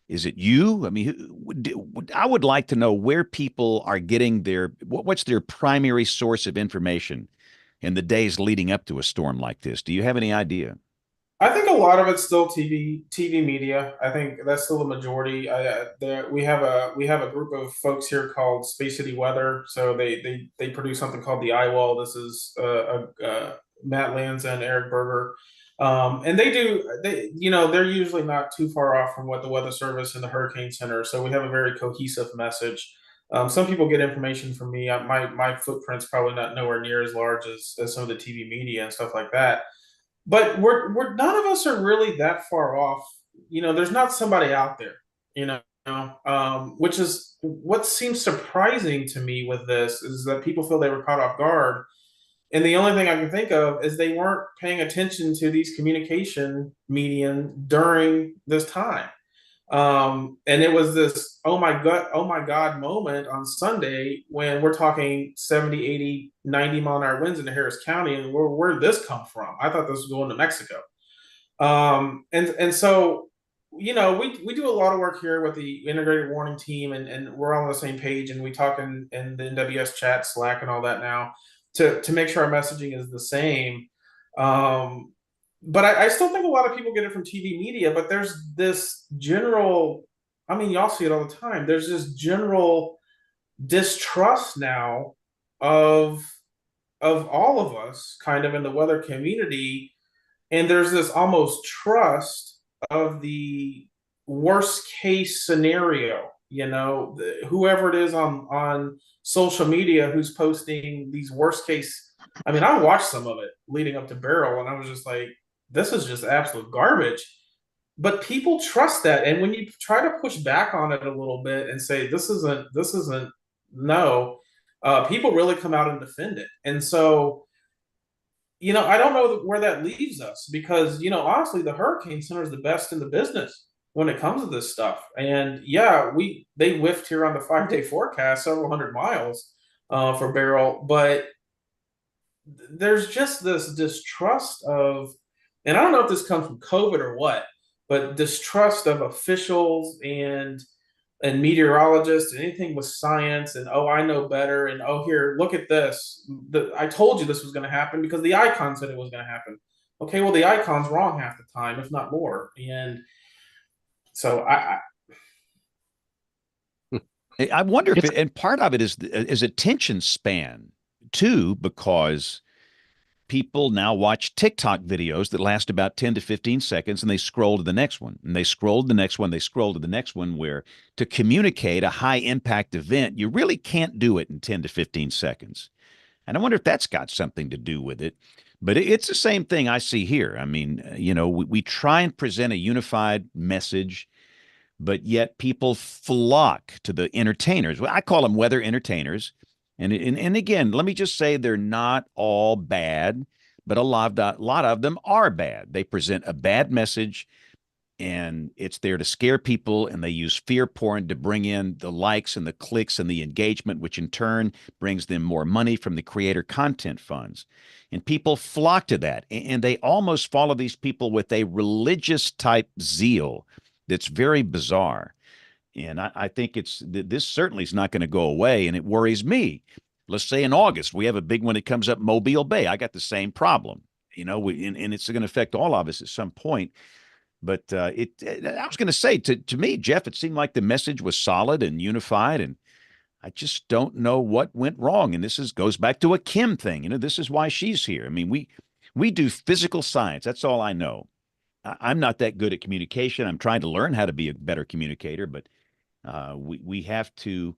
you? I mean, I would like to know where people are getting what's their primary source of information in the days leading up to a storm like this. Do you have any idea? I think a lot of it's still TV media. I think that's still the majority. We have a group of folks here called Space City Weather. So they produce something called the Eye Wall. This is Matt Lanza and Eric Berger, and they're usually not too far off from what the Weather Service and the Hurricane Center. So we have a very cohesive message. Some people get information from me. My footprint's probably not nowhere near as large as some of the TV media and stuff like that, but we're none of us are really that far off. There's not somebody out there, which is what seems surprising to me with this is that people feel they were caught off guard. And the only thing I can think of is they weren't paying attention to these communication medium during this time. And it was this oh my god moment on Sunday when we're talking 70, 80, 90-mile-an-hour winds in Harris County, and where did this come from? I thought this was going to Mexico. And so we do a lot of work here with the integrated warning team, and we're all on the same page, and we talk in the NWS chat, Slack, and all that now to make sure our messaging is the same. But I still think a lot of people get it from TV media, but there's this general, I mean, y'all see it all the time. There's this general distrust now of all of us kind of in the weather community. And there's this almost trust of the worst case scenario, whoever it is on social media who's posting these worst case. I mean, I watched some of it leading up to Beryl, and I was just like, this is just absolute garbage. But people trust that, and when you try to push back on it a little bit and say this isn't no, people really come out and defend it. And so, I don't know where that leaves us because, honestly, the Hurricane Center is the best in the business when it comes to this stuff. And yeah, they whiffed here on the 5-day forecast several hundred miles for Beryl, but there's just this distrust of, and I don't know if this comes from COVID or what, but distrust of officials and meteorologists and anything with science, and oh, I know better, and oh, here, look at this. I told you this was going to happen because the icon said it was going to happen. Okay, well, the icon's wrong half the time, if not more. And so I wonder if and part of it is attention span too, because people now watch TikTok videos that last about 10 to 15 seconds, and they scroll to the next one, and they scroll to the next one, they scroll to the next one, where to communicate a high impact event, you really can't do it in 10 to 15 seconds. And I wonder if that's got something to do with it. But it's the same thing I see here. I mean, we try and present a unified message, but yet people flock to the entertainers. Well, I call them weather entertainers. And again, let me just say they're not all bad, but a lot of them are bad. They present a bad message, and it's there to scare people, and they use fear porn to bring in the likes and the clicks and the engagement, which in turn brings them more money from the creator content funds. And people flock to that, and they almost follow these people with a religious type zeal that's very bizarre. And I think this certainly is not going to go away, and it worries me. Let's say in August, we have a big one that comes up Mobile Bay. I got the same problem, and it's going to affect all of us at some point. But I was going to say to me, Jeff, it seemed like the message was solid and unified, and I just don't know what went wrong. And goes back to a Kim thing. This is why she's here. I mean, we do physical science. That's all I know. I'm not that good at communication. I'm trying to learn how to be a better communicator, but we have to,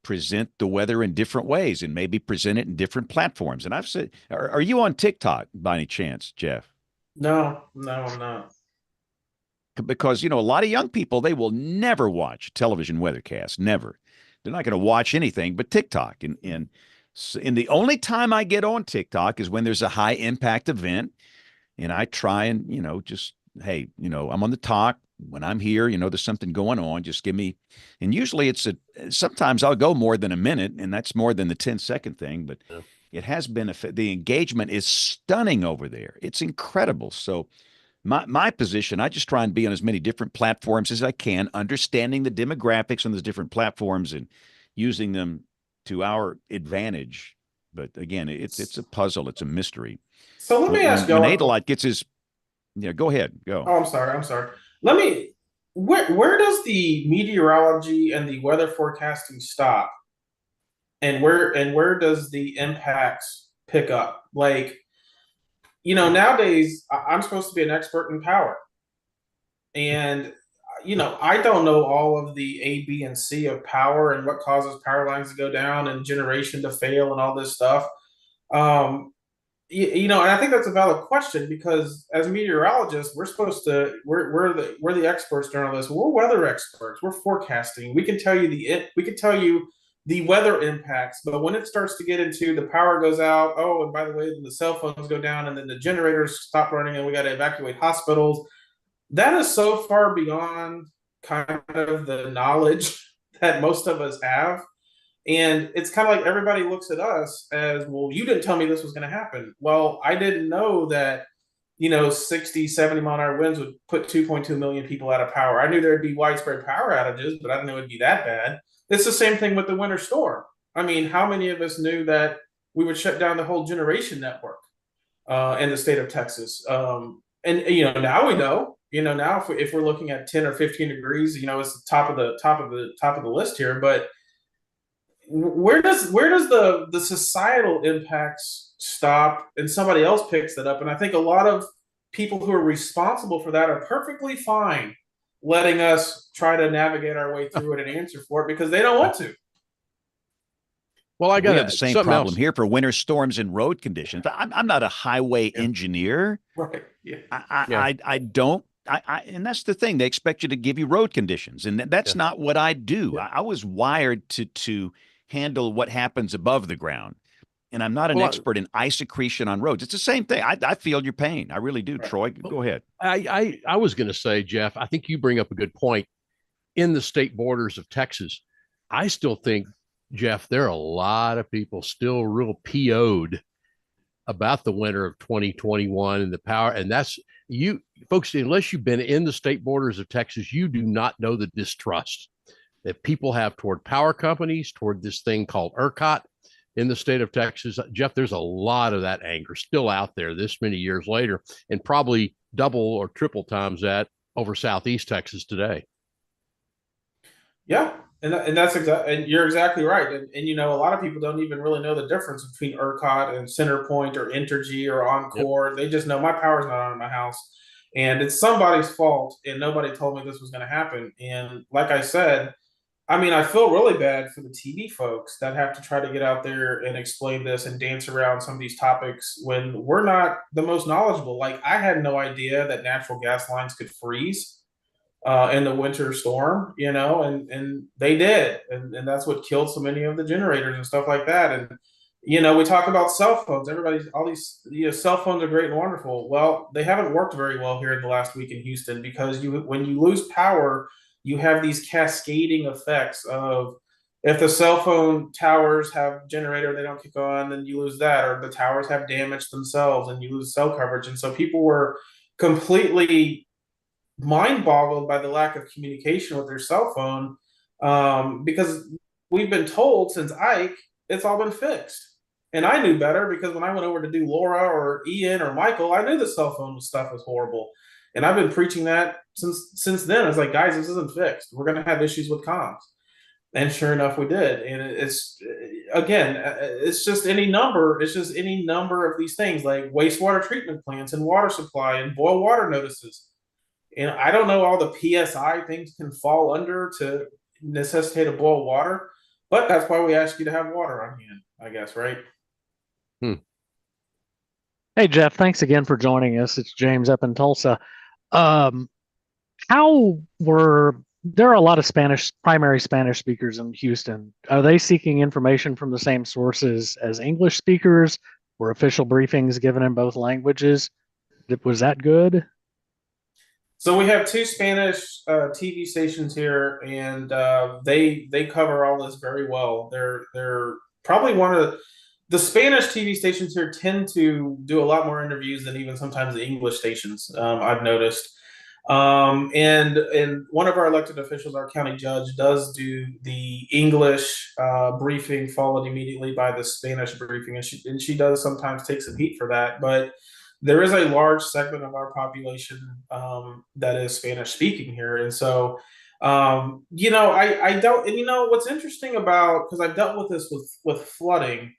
present the weather in different ways and maybe present it in different platforms. And I've said, are you on TikTok by any chance, Jeff? No, I'm not. Because, a lot of young people, they will never watch television weathercasts. Never. They're not going to watch anything but TikTok. And the only time I get on TikTok is when there's a high impact event. And I try and, just, hey, I'm on the talk. When I'm here, there's something going on. Just give me, and usually sometimes I'll go more than a minute, and that's more than the 10-second thing. But it has been, the engagement is stunning over there. It's incredible. So my position, I just try and be on as many different platforms as I can, understanding the demographics on those different platforms and using them to our advantage. But again, it's a puzzle. It's a mystery. So let me ask y'all. When Adalite gets his, go ahead, go. Oh, I'm sorry. Let me. Where does the meteorology and the weather forecasting stop, and where does the impacts pick up? Like, nowadays I'm supposed to be an expert in power, and I don't know all of the A, B, and C of power and what causes power lines to go down and generation to fail and all this stuff. And I think that's a valid question, because as meteorologists, we're supposed to we're the experts during all this. We're weather experts. We're forecasting. We can tell you the weather impacts, but when it starts to get into the power goes out, oh, and by the way, then the cell phones go down, and then the generators stop running, and we got to evacuate hospitals. That is so far beyond kind of the knowledge that most of us have. And it's kind of like everybody looks at us as, well, you didn't tell me this was going to happen. Well, I didn't know that, 60, 70 mile an hour winds would put 2.2 million people out of power. I knew there'd be widespread power outages, but I didn't know it'd be that bad. It's the same thing with the winter storm. I mean, how many of us knew that we would shut down the whole generation network in the state of Texas? And now we know. Now if we're looking at 10 or 15 degrees, it's the top of the list here. But where does the societal impacts stop, and somebody else picks that up? And I think a lot of people who are responsible for that are perfectly fine letting us try to navigate our way through it and answer for it, because they don't want to. Well, we have the same problem here for winter storms and road conditions. I'm not a highway engineer. Right. Yeah. I don't. And that's the thing. They expect you to give you road conditions, and that's not what I do. I was wired to handle what happens above the ground, and I'm not an expert in ice accretion on roads. It's the same thing. I feel your pain. I really do. Right. Troy, go ahead. I was going to say, Jeff, I think you bring up a good point. In the state borders of Texas, I still think, Jeff, there are a lot of people still real PO'd about the winter of 2021 and the power. And that's, you folks, unless you've been in the state borders of Texas, you do not know the distrust that people have toward power companies, toward this thing called ERCOT in the state of Texas. Jeff, there's a lot of that anger still out there this many years later, and probably double or triple times that over Southeast Texas today. Yeah. And that's exactly, and you're exactly right. And a lot of people don't even really know the difference between ERCOT and CenterPoint or Entergy or Encore. Yep. They just know my power's not on in my house, and it's somebody's fault, and nobody told me this was going to happen. And like I said, I mean, I feel really bad for the TV folks that have to try to get out there and explain this and dance around some of these topics when we're not the most knowledgeable. Like, I had no idea that natural gas lines could freeze in the winter storm, and they did. And that's what killed so many of the generators and stuff like that. And, we talk about cell phones. All these cell phones are great and wonderful. Well, they haven't worked very well here in the last week in Houston, because when you lose power, you have these cascading effects of, if the cell phone towers have generator, they don't kick on, then you lose that, or the towers have damaged themselves and you lose cell coverage. And so people were completely mind boggled by the lack of communication with their cell phone, because we've been told since Ike, it's all been fixed. And I knew better, because when I went over to do Laura or Ian or Michael, I knew the cell phone stuff was horrible. And I've been preaching that since then. It's like, guys, this isn't fixed. We're going to have issues with comms. And sure enough, we did. And it's again, it's just any number. It's just any number of these things like wastewater treatment plants and water supply and boil water notices. And I don't know all the PSI things can fall under to necessitate a boil water, but that's why we ask you to have water on hand, I guess, right? Hey, Jeff, thanks again for joining us. It's James up in Tulsa. Um, how were there are a lot of primary Spanish speakers in Houston. Are they seeking information from the same sources as English speakers? Were official briefings given in both languages? Was that good? So we have two Spanish TV stations here, and they cover all this very well. They're probably one of the Spanish TV stations here tend to do a lot more interviews than even sometimes the English stations. I've noticed. And one of our elected officials, our county judge, does do the English briefing followed immediately by the Spanish briefing, and she does sometimes take some heat for that. But there is a large segment of our population that is Spanish speaking here, and so I don't. And what's interesting about, because I've dealt with this with flooding.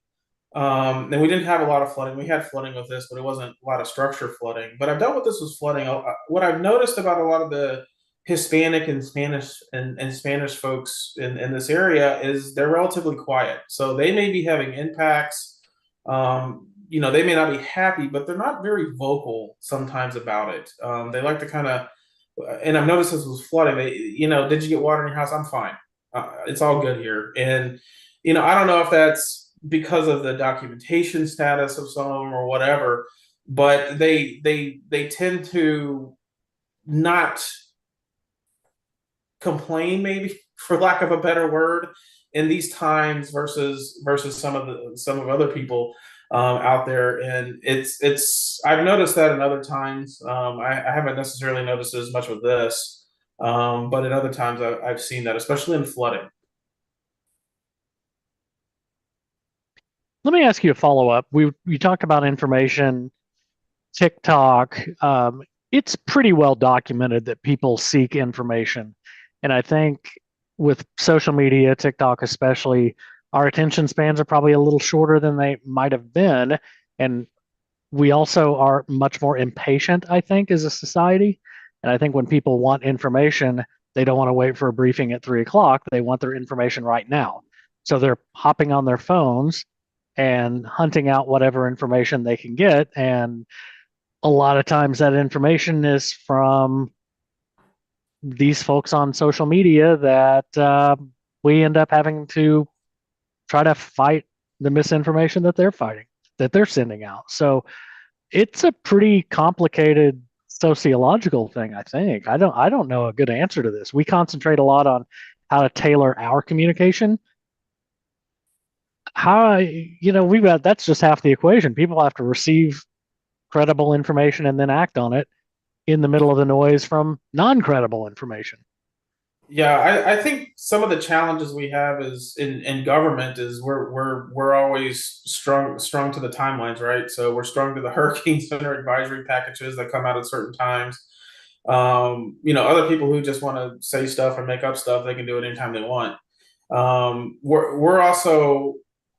And we didn't have a lot of flooding. We had flooding with this, but it wasn't a lot of structure flooding. But I've dealt with this with flooding. What I've noticed about a lot of the Hispanic and Spanish folks in this area is they're relatively quiet. So they may be having impacts. They may not be happy, but they're not very vocal sometimes about it. They like to kind of, and I've noticed this with flooding. Did you get water in your house? I'm fine. It's all good here. And I don't know if that's because of the documentation status of some of them or whatever, but they tend to not complain, maybe for lack of a better word, in these times versus some of other people out there. And it's I've noticed that in other times. I haven't necessarily noticed it as much with this, but in other times I've seen that, especially in flooding. Let me ask you a follow-up. We talked about information, TikTok. It's pretty well documented that people seek information. And I think with social media, TikTok especially, our attention spans are probably a little shorter than they might have been. And we also are much more impatient, I think, as a society. And I think when people want information, they don't want to wait for a briefing at 3 o'clock. They want their information right now. So they're hopping on their phones and hunting out whatever information they can get. And a lot of times that information is from these folks on social media that we end up having to try to fight the misinformation that they're sending out. So it's a pretty complicated sociological thing, I think. I don't know a good answer to this. We concentrate a lot on how to tailor our communication. We've got, that's just half the equation. People have to receive credible information and then act on it in the middle of the noise from non-credible information. Yeah, I think some of the challenges we have is in government is we're always strung to the timelines, right? So we're strung to the hurricane center advisory packages that come out at certain times. Other people who just want to say stuff and make up stuff, they can do it anytime they want. We're also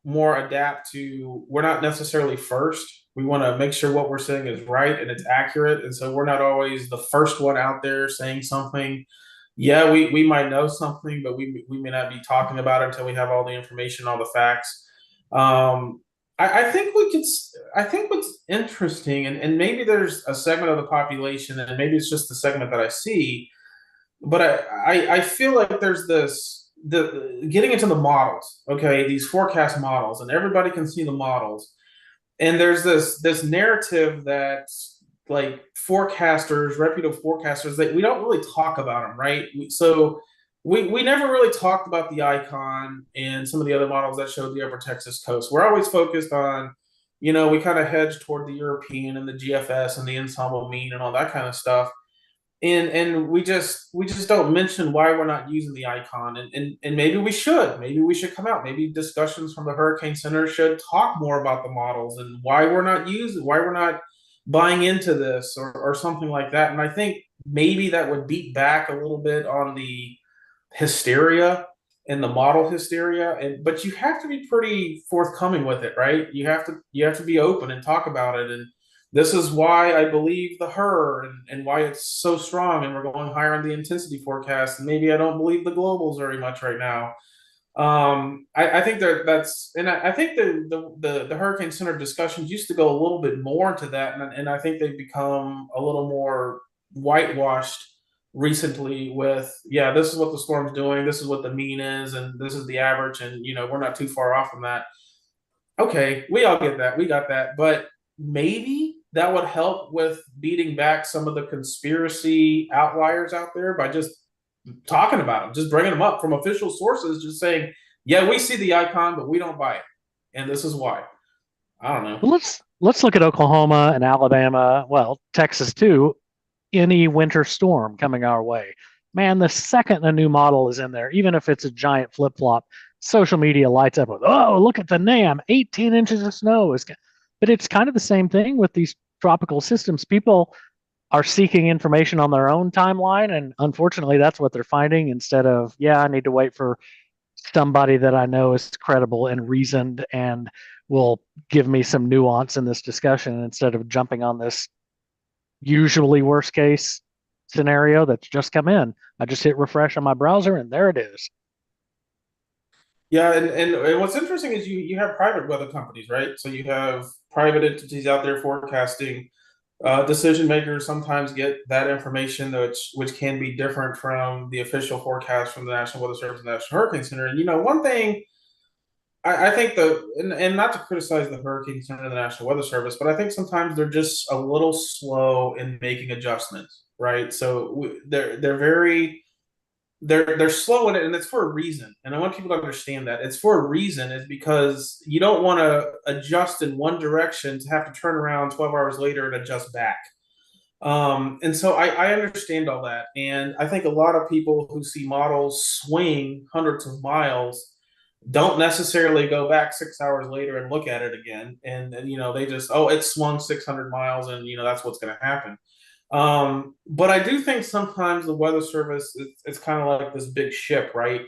more adapt to, we're not necessarily first. We want to make sure what we're saying is right and it's accurate. And so we're not always the first one out there saying something. Yeah, we might know something, but we may not be talking about it until we have all the information, all the facts. I think what's interesting, and maybe there's a segment of the population, and maybe it's just the segment that I see, but I feel like there's the getting into the models, okay, these forecast models, and everybody can see the models, and there's this narrative that like forecasters, reputable forecasters, that we don't really talk about them, right? So we never really talked about the icon and some of the other models that showed the upper Texas coast. We're always focused on, we kind of hedge toward the European and the GFS and the ensemble mean and all that kind of stuff. And we just don't mention why we're not using the icon, and maybe we should come out, maybe discussions from the Hurricane Center should talk more about the models and why we're not buying into this or something like that. And I think maybe that would beat back a little bit on the hysteria and the model hysteria, but you have to be pretty forthcoming with it, right? You have to be open and talk about it. And this is why I believe the her, and why it's so strong, and we're going higher on the intensity forecast. And maybe I don't believe the globals very much right now. I think that's, and I think the Hurricane Center discussions used to go a little bit more into that, and I think they've become a little more whitewashed recently with, yeah, this is what the storm's doing, this is what the mean is, and this is the average, and we're not too far off from that. Okay, we all get that, we got that, but maybe that would help with beating back some of the conspiracy outliers out there by just talking about them, just bringing them up from official sources, just saying, yeah, we see the icon, but we don't buy it, and this is why. I don't know. Well, let's look at Oklahoma and Alabama, well, Texas too. Any winter storm coming our way, man, the second a new model is in there, even if it's a giant flip flop, social media lights up with, oh, look at the NAM, 18 inches of snow is. But it's kind of the same thing with these tropical systems. People are seeking information on their own timeline, and unfortunately, that's what they're finding instead of, yeah, I need to wait for somebody that I know is credible and reasoned and will give me some nuance in this discussion instead of jumping on this usually worst case scenario that's just come in. I just hit refresh on my browser and there it is. Yeah, and what's interesting is you have private weather companies, right? So you have private entities out there forecasting. Decision makers sometimes get that information, which can be different from the official forecast from the National Weather Service and National Hurricane Center. And one thing I think and not to criticize the Hurricane Center and the National Weather Service, but I think sometimes they're just a little slow in making adjustments, right? So they're very they're slow in it, and it's for a reason. And I want people to understand that it's for a reason. Is because you don't want to adjust in one direction to have to turn around 12 hours later and adjust back. And so I understand all that, and I think a lot of people who see models swing hundreds of miles don't necessarily go back 6 hours later and look at it again, and they just, oh, it swung 600 miles, and that's what's going to happen. But I do think sometimes the Weather Service it's kind of like this big ship, right?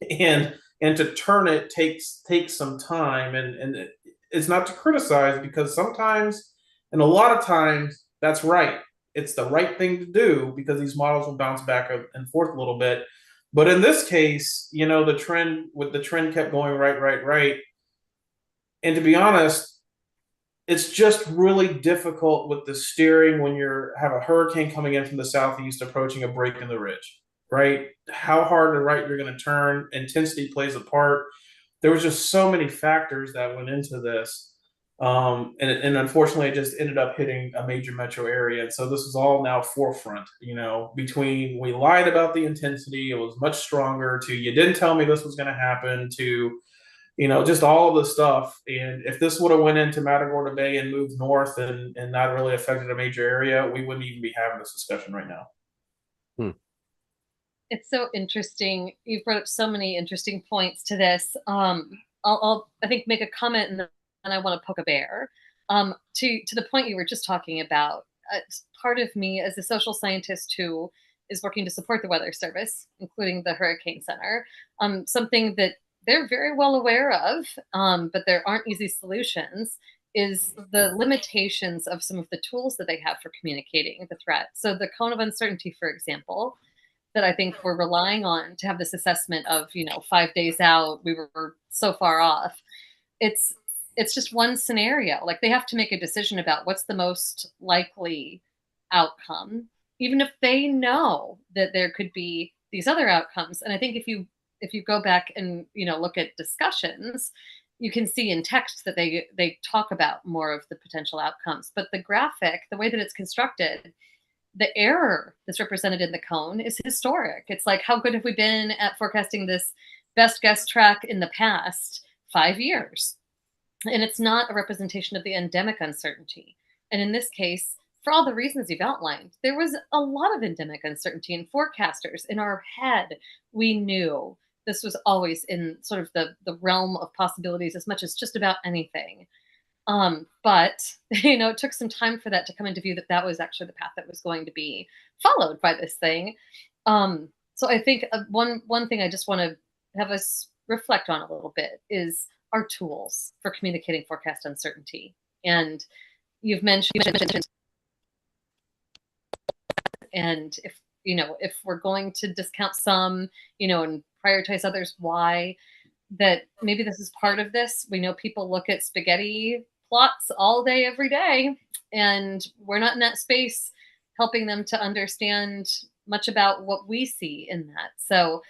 and to turn it takes some time, and it's not to criticize, because sometimes, and a lot of times, that's right. It's the right thing to do because these models will bounce back and forth a little bit. But in this case, the trend kept going right. And to be honest, it's just really difficult with the steering when you have a hurricane coming in from the southeast approaching a break in the ridge, right? How hard and right you're going to turn, intensity plays a part. There was just so many factors that went into this. And unfortunately, it just ended up hitting a major metro area. And so this is all now forefront, between we lied about the intensity, it was much stronger, to you didn't tell me this was going to happen, to just all of the stuff. And if this would have went into Matagorda Bay and moved north and not really affected a major area, we wouldn't even be having this discussion right now. It's so interesting. You've brought up so many interesting points to this. I'll I think make a comment, and then I want to poke a bear. To the point you were just talking about, part of me as a social scientist who is working to support the Weather Service, including the Hurricane Center, something that they're very well aware of, but there aren't easy solutions, is the limitations of some of the tools that they have for communicating the threat. So the cone of uncertainty, for example, that I think we're relying on to have this assessment of, 5 days out, we were so far off. It's just one scenario. Like, they have to make a decision about what's the most likely outcome, even if they know that there could be these other outcomes. And I think if you go back and look at discussions, you can see in text that they talk about more of the potential outcomes. But the graphic, the way that it's constructed, the error that's represented in the cone is historic. It's like, how good have we been at forecasting this best guess track in the past 5 years? And it's not a representation of the endemic uncertainty. And in this case, for all the reasons you've outlined, there was a lot of endemic uncertainty, and forecasters in our head, we knew this was always in sort of the realm of possibilities as much as just about anything. But it took some time for that to come into view, that was actually the path that was going to be followed by this thing. So I think one thing I just want to have us reflect on a little bit is our tools for communicating forecast uncertainty. And you've mentioned, and if we're going to discount some, and prioritize others, why? That maybe this is part of this. We know people look at spaghetti plots all day, every day, and we're not in that space helping them to understand much about what we see in that. So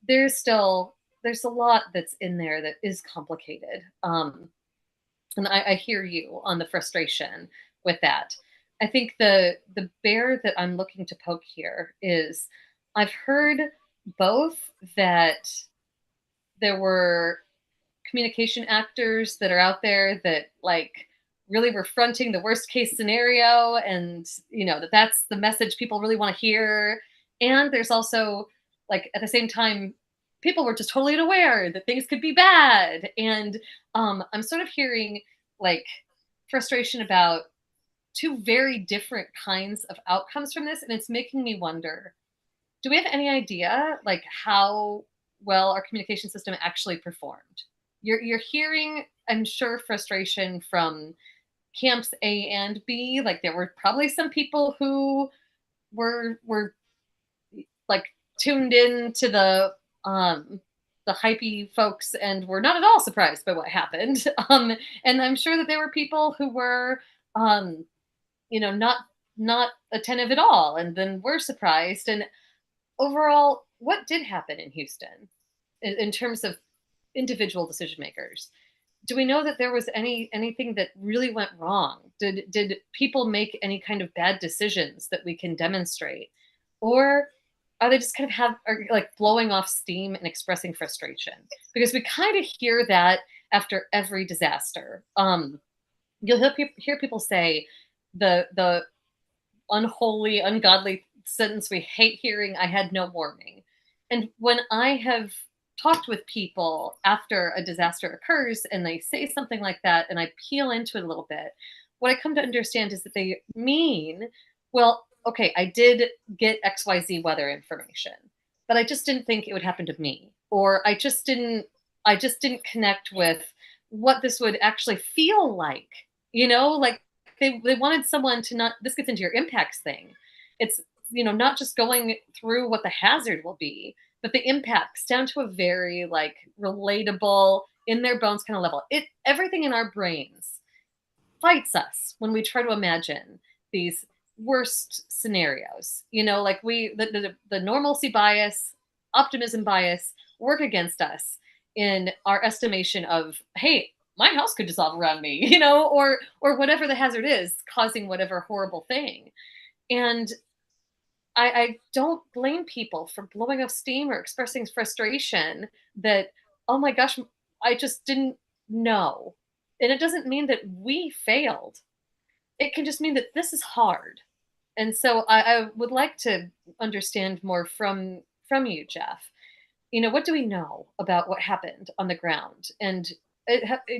there's a lot that's in there that is complicated. And I hear you on the frustration with that. I think the bear that I'm looking to poke here is I've heard both that there were communication actors that are out there that like really were fronting the worst case scenario, and that's the message people really want to hear. And there's also, like, at the same time, people were just totally unaware that things could be bad. And I'm sort of hearing like frustration about two very different kinds of outcomes from this, and it's making me wonder, do we have any idea like how well our communication system actually performed? You're hearing, I'm sure, frustration from camps A and B. Like there were probably some people who were like tuned in to the hypey folks and were not at all surprised by what happened. And I'm sure that there were people who were not attentive at all and then were surprised. And overall, what did happen in Houston in terms of individual decision makers? Do we know that there was anything that really went wrong? Did people make any kind of bad decisions that we can demonstrate? Or are they just kind of are like blowing off steam and expressing frustration? Because we kind of hear that after every disaster. You'll hear people say the unholy, ungodly sentence we hate hearing, "I had no warning." And when I have talked with people after a disaster occurs and they say something like that, and I peel into it a little bit, what I come to understand is that they mean, well, okay, I did get XYZ weather information, but I just didn't think it would happen to me. Or I just didn't connect with what this would actually feel like. Like they wanted someone to not, this gets into your impacts thing. It's, not just going through what the hazard will be, but the impacts down to a very like relatable, in their bones kind of level. Everything in our brains fights us when we try to imagine these worst scenarios. Like the normalcy bias, optimism bias work against us in our estimation of, hey, my house could dissolve around me, or whatever the hazard is causing whatever horrible thing. And I don't blame people for blowing off steam or expressing frustration that, oh my gosh, I just didn't know. And it doesn't mean that we failed. It can just mean that this is hard. And so I would like to understand more from you, Jeff. What do we know about what happened on the ground? And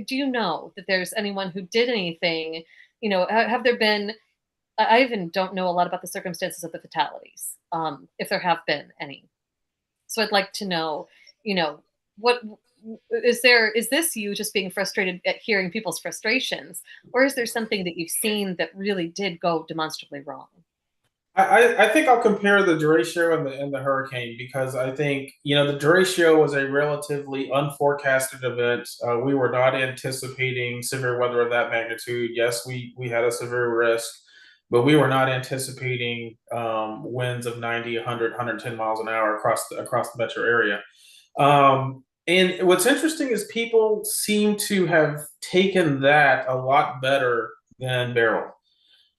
do you know that there's anyone who did anything? Have there been, I even don't know a lot about the circumstances of the fatalities, if there have been any. So I'd like to know, what is this you just being frustrated at hearing people's frustrations, or is there something that you've seen that really did go demonstrably wrong? I think I'll compare the derecho and the hurricane, because I think, the derecho was a relatively unforecasted event. We were not anticipating severe weather of that magnitude. Yes, we had a severe risk, but we were not anticipating winds of 90, 100, 110 miles an hour across the metro area. And what's interesting is people seem to have taken that a lot better than Beryl.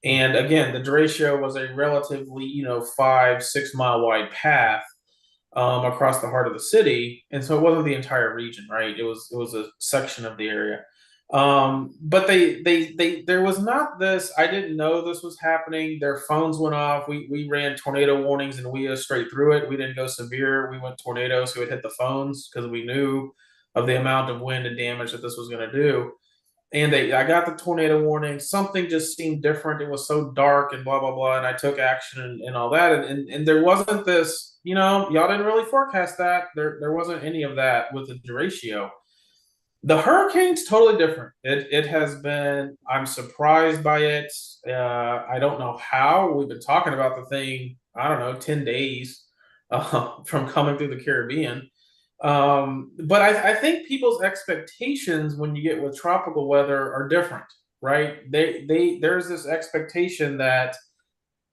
And again, the derecho was a relatively, 5-6 mile wide path across the heart of the city, and so it wasn't the entire region, right? It was a section of the area. But there was not this. I didn't know this was happening. Their phones went off. We ran tornado warnings and we straight through it. We didn't go severe. We went tornado, so it hit the phones because we knew of the amount of wind and damage that this was going to do. And I got the tornado warning. Something just seemed different. It was so dark and blah blah blah. And I took action and all that. And there wasn't this y'all didn't really forecast that. There wasn't any of that with the derecho. The hurricane's totally different. It has been. I'm surprised by it. I don't know how. We've been talking about the thing. I don't know, 10 days from coming through the Caribbean. But I think people's expectations when you get with tropical weather are different, right? There's this expectation that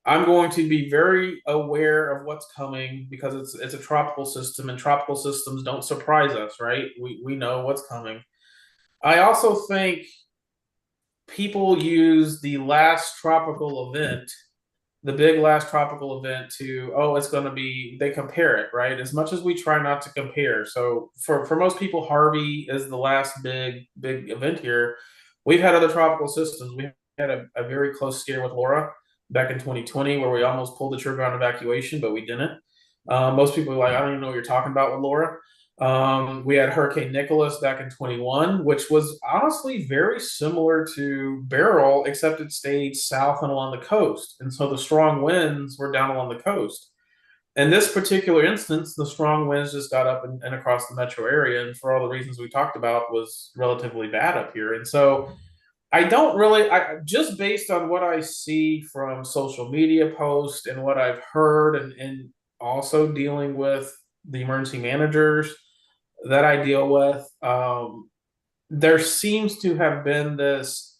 I'm going to be very aware of what's coming because it's a tropical system, and tropical systems don't surprise us, right? We know what's coming. I also think people use the last tropical event, the big last tropical event, to it's going to be. They compare it, right? As much as we try not to compare. So for most people, Harvey is the last big event here. We've had other tropical systems. We had a very close scare with Laura back in 2020 where we almost pulled the trigger on evacuation, but we didn't. Most people are like, I don't even know what you're talking about with Laura. We had Hurricane Nicholas back in 21, which was honestly very similar to Beryl, except it stayed south and along the coast. And so the strong winds were down along the coast. In this particular instance, the strong winds just got up and across the metro area. And for all the reasons we talked about, was relatively bad up here. And so I don't really, just based on what I see from social media posts and what I've heard, and also dealing with the emergency managers that I deal with, there seems to have been this,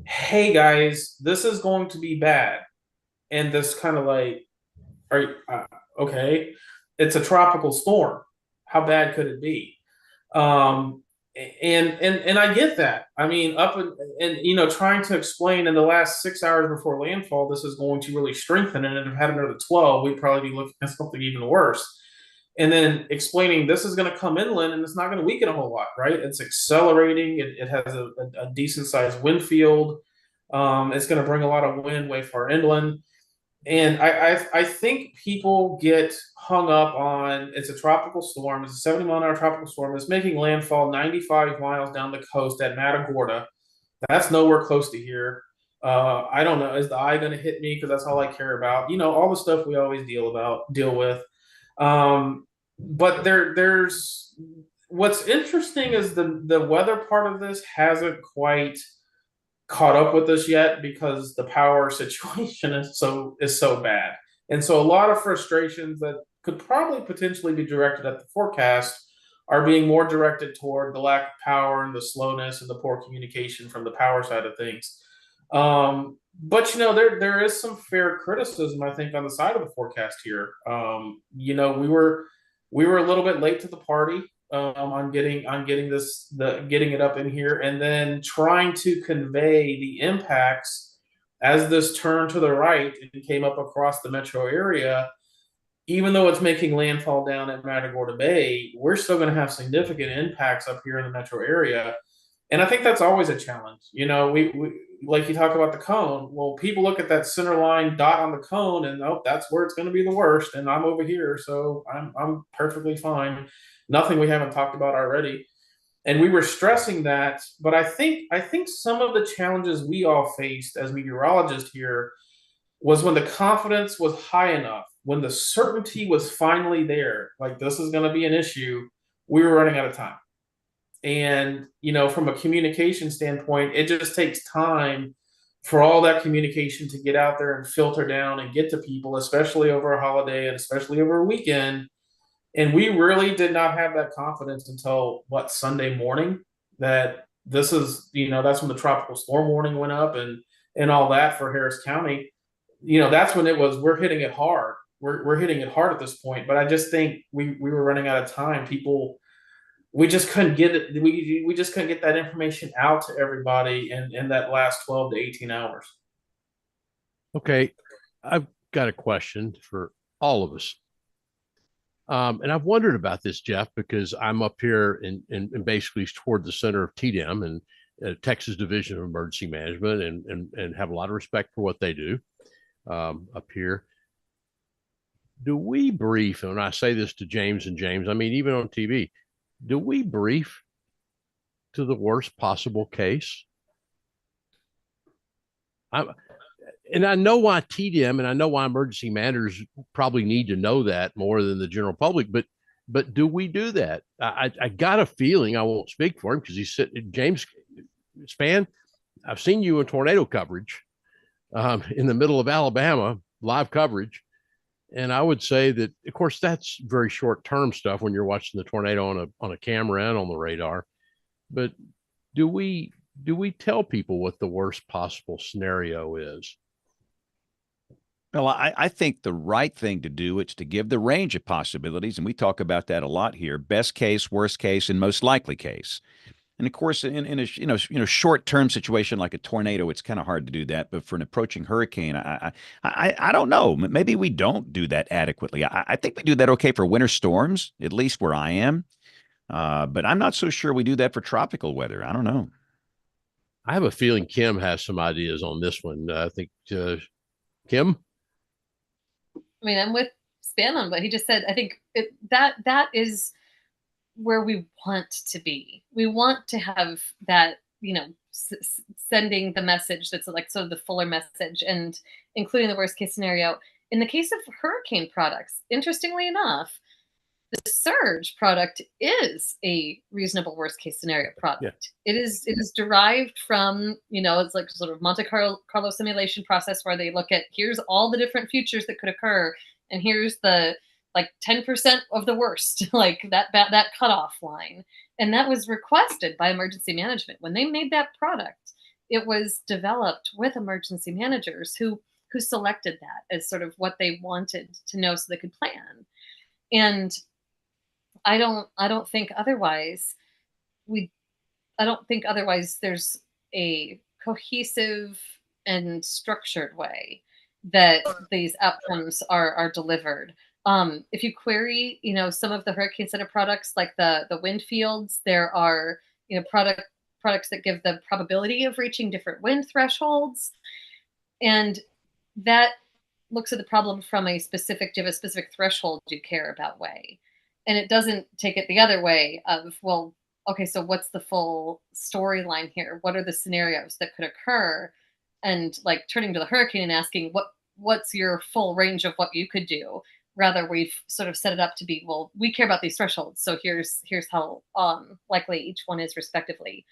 hey guys, this is going to be bad. And this kind of like, are you, okay, it's a tropical storm. How bad could it be? And I get that. I mean, and trying to explain in the last 6 hours before landfall, this is going to really strengthen, and if it had another 12, we'd probably be looking at something even worse. And then explaining this is going to come inland and it's not going to weaken a whole lot, right? It's accelerating. It has a decent sized wind field. It's going to bring a lot of wind way far inland. And I think people get hung up on, it's a tropical storm. It's a 70-mile-an-hour tropical storm. It's making landfall 95 miles down the coast at Matagorda. That's nowhere close to here. I don't know. Is the eye going to hit me? Because that's all I care about. All the stuff we always deal with. But there's what's interesting is the weather part of this hasn't quite caught up with us yet because the power situation is so bad. And so a lot of frustrations that could probably potentially be directed at the forecast are being more directed toward the lack of power and the slowness and the poor communication from the power side of things. But there is some fair criticism, I think, on the side of the forecast here. We were a little bit late to the party on getting it up in here, and then trying to convey the impacts as this turned to the right and came up across the metro area. Even though it's making landfall down at Matagorda Bay, we're still going to have significant impacts up here in the metro area. And I think that's always a challenge. We like you talk about the cone. Well, people look at that center line dot on the cone and that's where it's going to be the worst. And I'm over here, so I'm perfectly fine. Nothing we haven't talked about already. And we were stressing that, but I think some of the challenges we all faced as meteorologists here was when the confidence was high enough, when the certainty was finally there, like this is going to be an issue, we were running out of time. And, from a communication standpoint, it just takes time for all that communication to get out there and filter down and get to people, especially over a holiday and especially over a weekend. And we really did not have that confidence until Sunday morning, that this is, that's when the tropical storm warning went up and all that for Harris County. That's when it was, we're hitting it hard. We're hitting it hard at this point. But I just think we were running out of time. We just couldn't get it. We just couldn't get that information out to everybody in that last 12 to 18 hours. Okay. I've got a question for all of us. And I've wondered about this, Jeff, because I'm up here in basically toward the center of TDEM and Texas Division of Emergency Management, and have a lot of respect for what they do up here. Do we brief, and when I say this to James and James, I mean, even on TV, do we brief to the worst possible case? and I know why TDM and I know why emergency managers probably need to know that more than the general public, but do we do that? I got a feeling, I won't speak for him because he's sitting, James Spann, I've seen you in tornado coverage in the middle of Alabama, live coverage. And I would say that, of course, that's very short term stuff when you're watching the tornado on a camera and on the radar. But do we tell people what the worst possible scenario is? Well, I think the right thing to do is to give the range of possibilities, and we talk about that a lot here: best case, worst case, and most likely case. And of course, in a short-term situation like a tornado, it's kind of hard to do that. But for an approaching hurricane, I don't know. Maybe we don't do that adequately. I think we do that okay for winter storms, at least where I am. But I'm not so sure we do that for tropical weather. I don't know. I have a feeling Kim has some ideas on this one. I think Kim. I mean, I'm with Span on what he just said. I think that is where we want to be. We want to have that, sending the message that's like sort of the fuller message and including the worst case scenario. In the case of hurricane products, interestingly enough, the surge product is a reasonable worst case scenario product. Yeah. It is derived from, it's like sort of Monte Carlo simulation process where they look at, here's all the different futures that could occur, and here's the like 10% of the worst, like that cutoff line. And that was requested by emergency management. When they made that product, it was developed with emergency managers who selected that as sort of what they wanted to know so they could plan. And I don't think otherwise there's a cohesive and structured way that these outcomes are delivered. If you query, some of the Hurricane Center products like the wind fields, there are, products that give the probability of reaching different wind thresholds. And that looks at the problem from do you have a specific threshold you care about way. And it doesn't take it the other way of, well, okay, so what's the full storyline here? What are the scenarios that could occur? And like turning to the hurricane and asking what's your full range of what you could do? Rather, we've sort of set it up to be, well, we care about these thresholds, so here's how likely each one is respectively.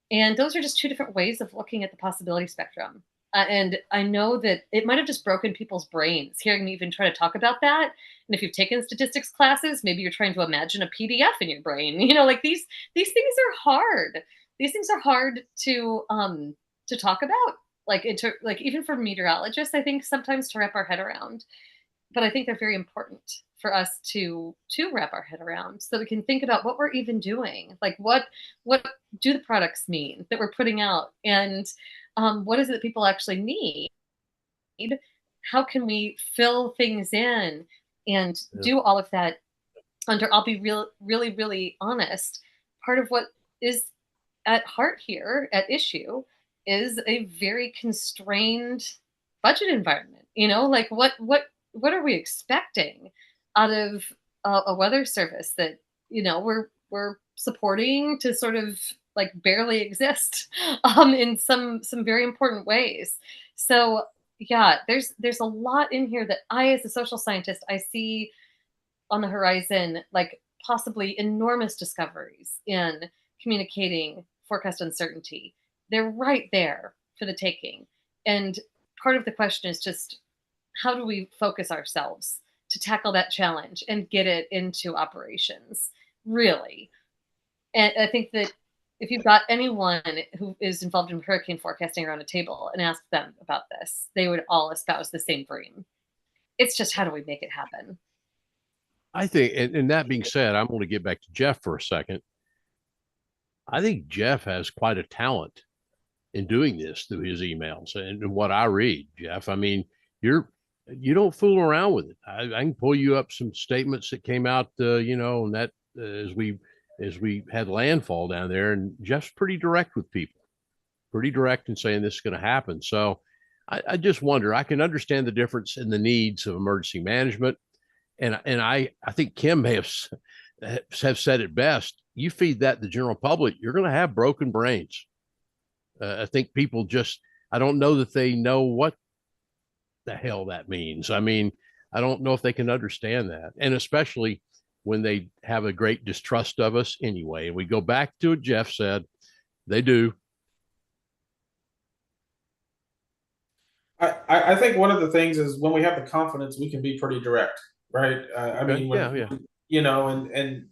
And those are just two different ways of looking at the possibility spectrum. And I know that it might have just broken people's brains hearing me even try to talk about that. And if you've taken statistics classes, maybe you're trying to imagine a PDF in your brain. Like these things are hard. These things are hard to talk about. Like even for meteorologists, I think sometimes to wrap our head around. But I think they're very important for us to wrap our head around so we can think about what we're even doing. Like what do the products mean that we're putting out? And what is it that people actually need? How can we fill things in and do all of that I'll be really, really honest. Part of what is at heart here at issue is a very constrained budget environment. Like what are we expecting out of a weather service that, we're supporting to sort of like barely exist in some very important ways. So yeah, there's a lot in here that I, as a social scientist, I see on the horizon, like possibly enormous discoveries in communicating forecast uncertainty. They're right there for the taking. And part of the question is just, how do we focus ourselves to tackle that challenge and get it into operations, really? And I think that if you've got anyone who is involved in hurricane forecasting around a table and ask them about this, they would all espouse the same dream. It's just, how do we make it happen? I think, and that being said, I'm going to get back to Jeff for a second. I think Jeff has quite a talent in doing this through his emails and what I read, Jeff. I mean, you don't fool around with it. I can pull you up some statements that came out, and that as we had landfall down there, and Jeff's pretty direct with people, pretty direct in saying this is going to happen. So I just wonder, I can understand the difference in the needs of emergency management. And I think Kim may have said it best. You feed that the general public, you're going to have broken brains. I think people I don't know that they know what the hell that means. I mean, I don't know if they can understand that. And especially when they have a great distrust of us anyway. And we go back to what Jeff said, they do. I think one of the things is when we have the confidence, we can be pretty direct, right? I Okay. mean, Yeah. you know, and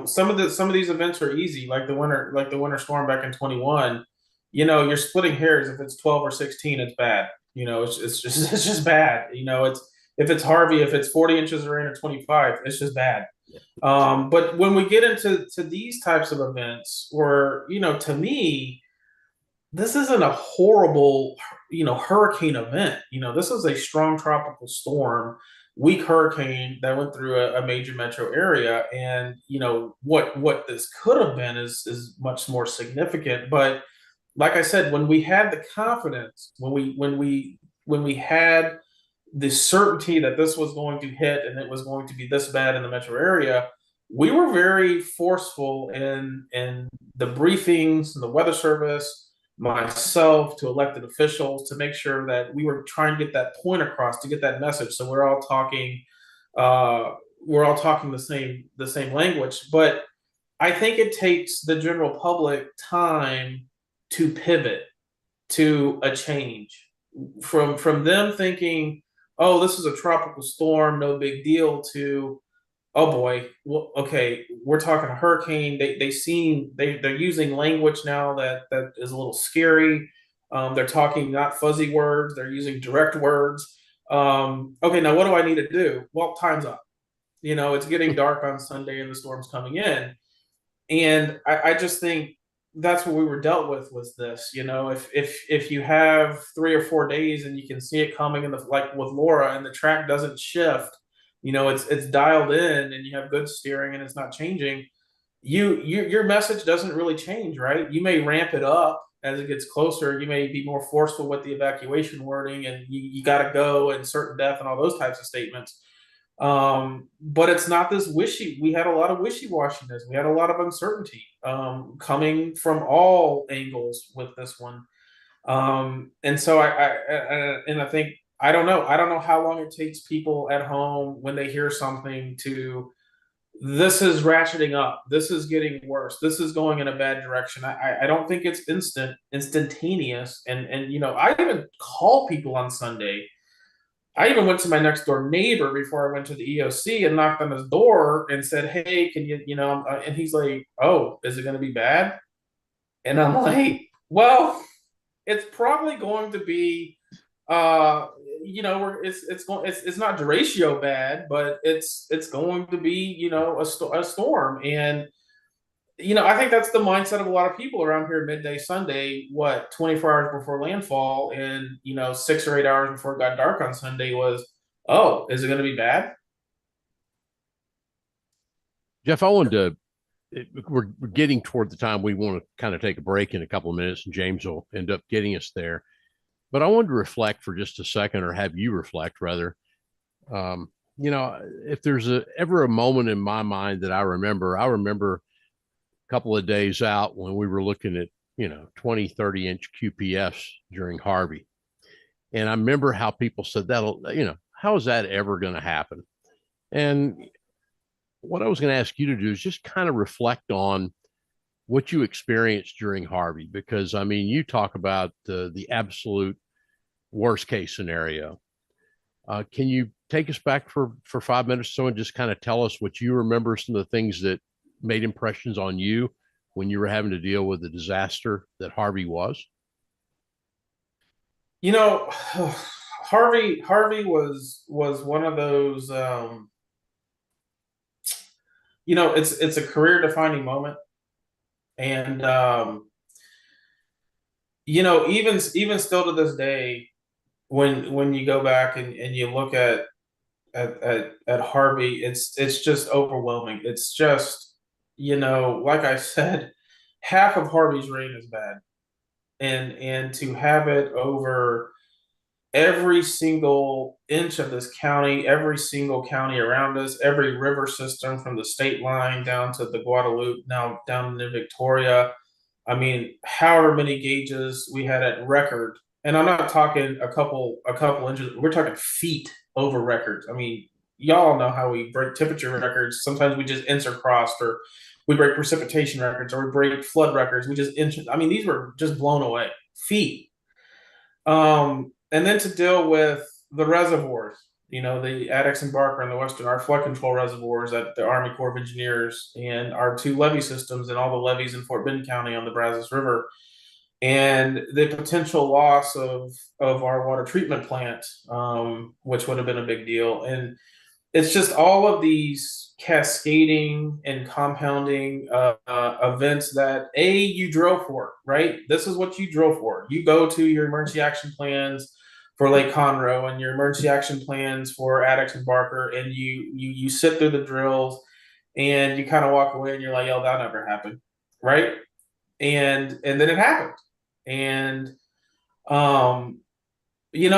some of these events are easy, like the winter storm back in 21. You're splitting hairs. If it's 12 or 16, it's bad. It's just it's just bad. It's if it's Harvey, if it's 40 inches of rain or 25, it's just bad. But when we get into these types of events, where to me, this isn't a horrible, hurricane event. This is a strong tropical storm, weak hurricane that went through a major metro area, and what this could have been is much more significant. But like I said, when we had the confidence, when we had the certainty that this was going to hit and it was going to be this bad in the metro area, we were very forceful in the briefings and the weather service, myself, to elected officials, to make sure that we were trying to get that point across, to get that message. So uh, we're all talking the same language. But I think it takes the general public time to pivot to a change from them thinking, oh, this is a tropical storm, no big deal, to, oh boy, well, okay, we're talking a hurricane. They're using language now that is a little scary. They're talking not fuzzy words, they're using direct words. Okay, now what do I need to do? Well, time's up. It's getting dark on Sunday and the storm's coming in. And I just think that's what we were dealt with was this. If you have 3 or 4 days and you can see it coming, in the like with Laura, and the track doesn't shift, it's dialed in, and you have good steering and it's not changing, your message doesn't really change, right? You may ramp it up as it gets closer. You may be more forceful with the evacuation wording, and you got to go, and certain death, and all those types of statements. But it's not this wishy. We had a lot of wishy-washiness. We had a lot of uncertainty coming from all angles with this one. And so I think, I don't know. I don't know how long it takes people at home when they hear something to, this is ratcheting up, this is getting worse, this is going in a bad direction. I don't think it's instantaneous. And I even call people on Sunday. I even went to my next door neighbor before I went to the EOC and knocked on his door and said, "Hey, can and he's like, "Oh, is it going to be bad?" And I'm like, "Well, it's probably going to be, it's not derecho bad, but it's going to be, a storm." And I think that's the mindset of a lot of people around here midday Sunday, 24 hours before landfall, and 6 or 8 hours before it got dark on Sunday was, oh, is it going to be bad? Jeff, I wanted to, we're getting toward the time we want to kind of take a break in a couple of minutes, and James will end up getting us there. But I wanted to reflect for just a second, or have you reflect rather. If there's ever a moment in my mind that I remember a couple of days out when we were looking at 20, 30 inch QPFs during Harvey. And I remember how people said, how is that ever going to happen? And what I was going to ask you to do is just kind of reflect on what you experienced during Harvey, because I mean, you talk about the absolute worst case scenario. Can you take us back for 5 minutes or so and just kind of tell us what you remember, some of the things that made impressions on you when you were having to deal with the disaster that Harvey was? Harvey was one of those, it's a career defining moment. And even still to this day, when you go back and you look at Harvey, it's just overwhelming. It's just, like I said, half of Harvey's rain is bad. And to have it over every single inch of this county, every single county around us, every river system from the state line down to the Guadalupe, now down to Victoria. I mean, however many gauges we had at record and I'm not talking a couple inches. We're talking feet over records. I mean, y'all know how we break temperature records. Sometimes we just inch across, or we break precipitation records, or we break flood records. We just inch. I mean, these were just blown away. Feet. And then to deal with the reservoirs, the Addicks and Barker and the Western, our flood control reservoirs at the Army Corps of Engineers, and our 2 levee systems and all the levees in Fort Bend County on the Brazos River, and the potential loss of our water treatment plant, which would have been a big deal. And it's just all of these cascading and compounding events that you drove for, right? This is what you drove for. You go to your emergency action plans for Lake Conroe and your emergency action plans for Addicks and Barker, and you sit through the drills, and you kind of walk away and you're like, "Yo, that never happened," right? And then it happened, and there's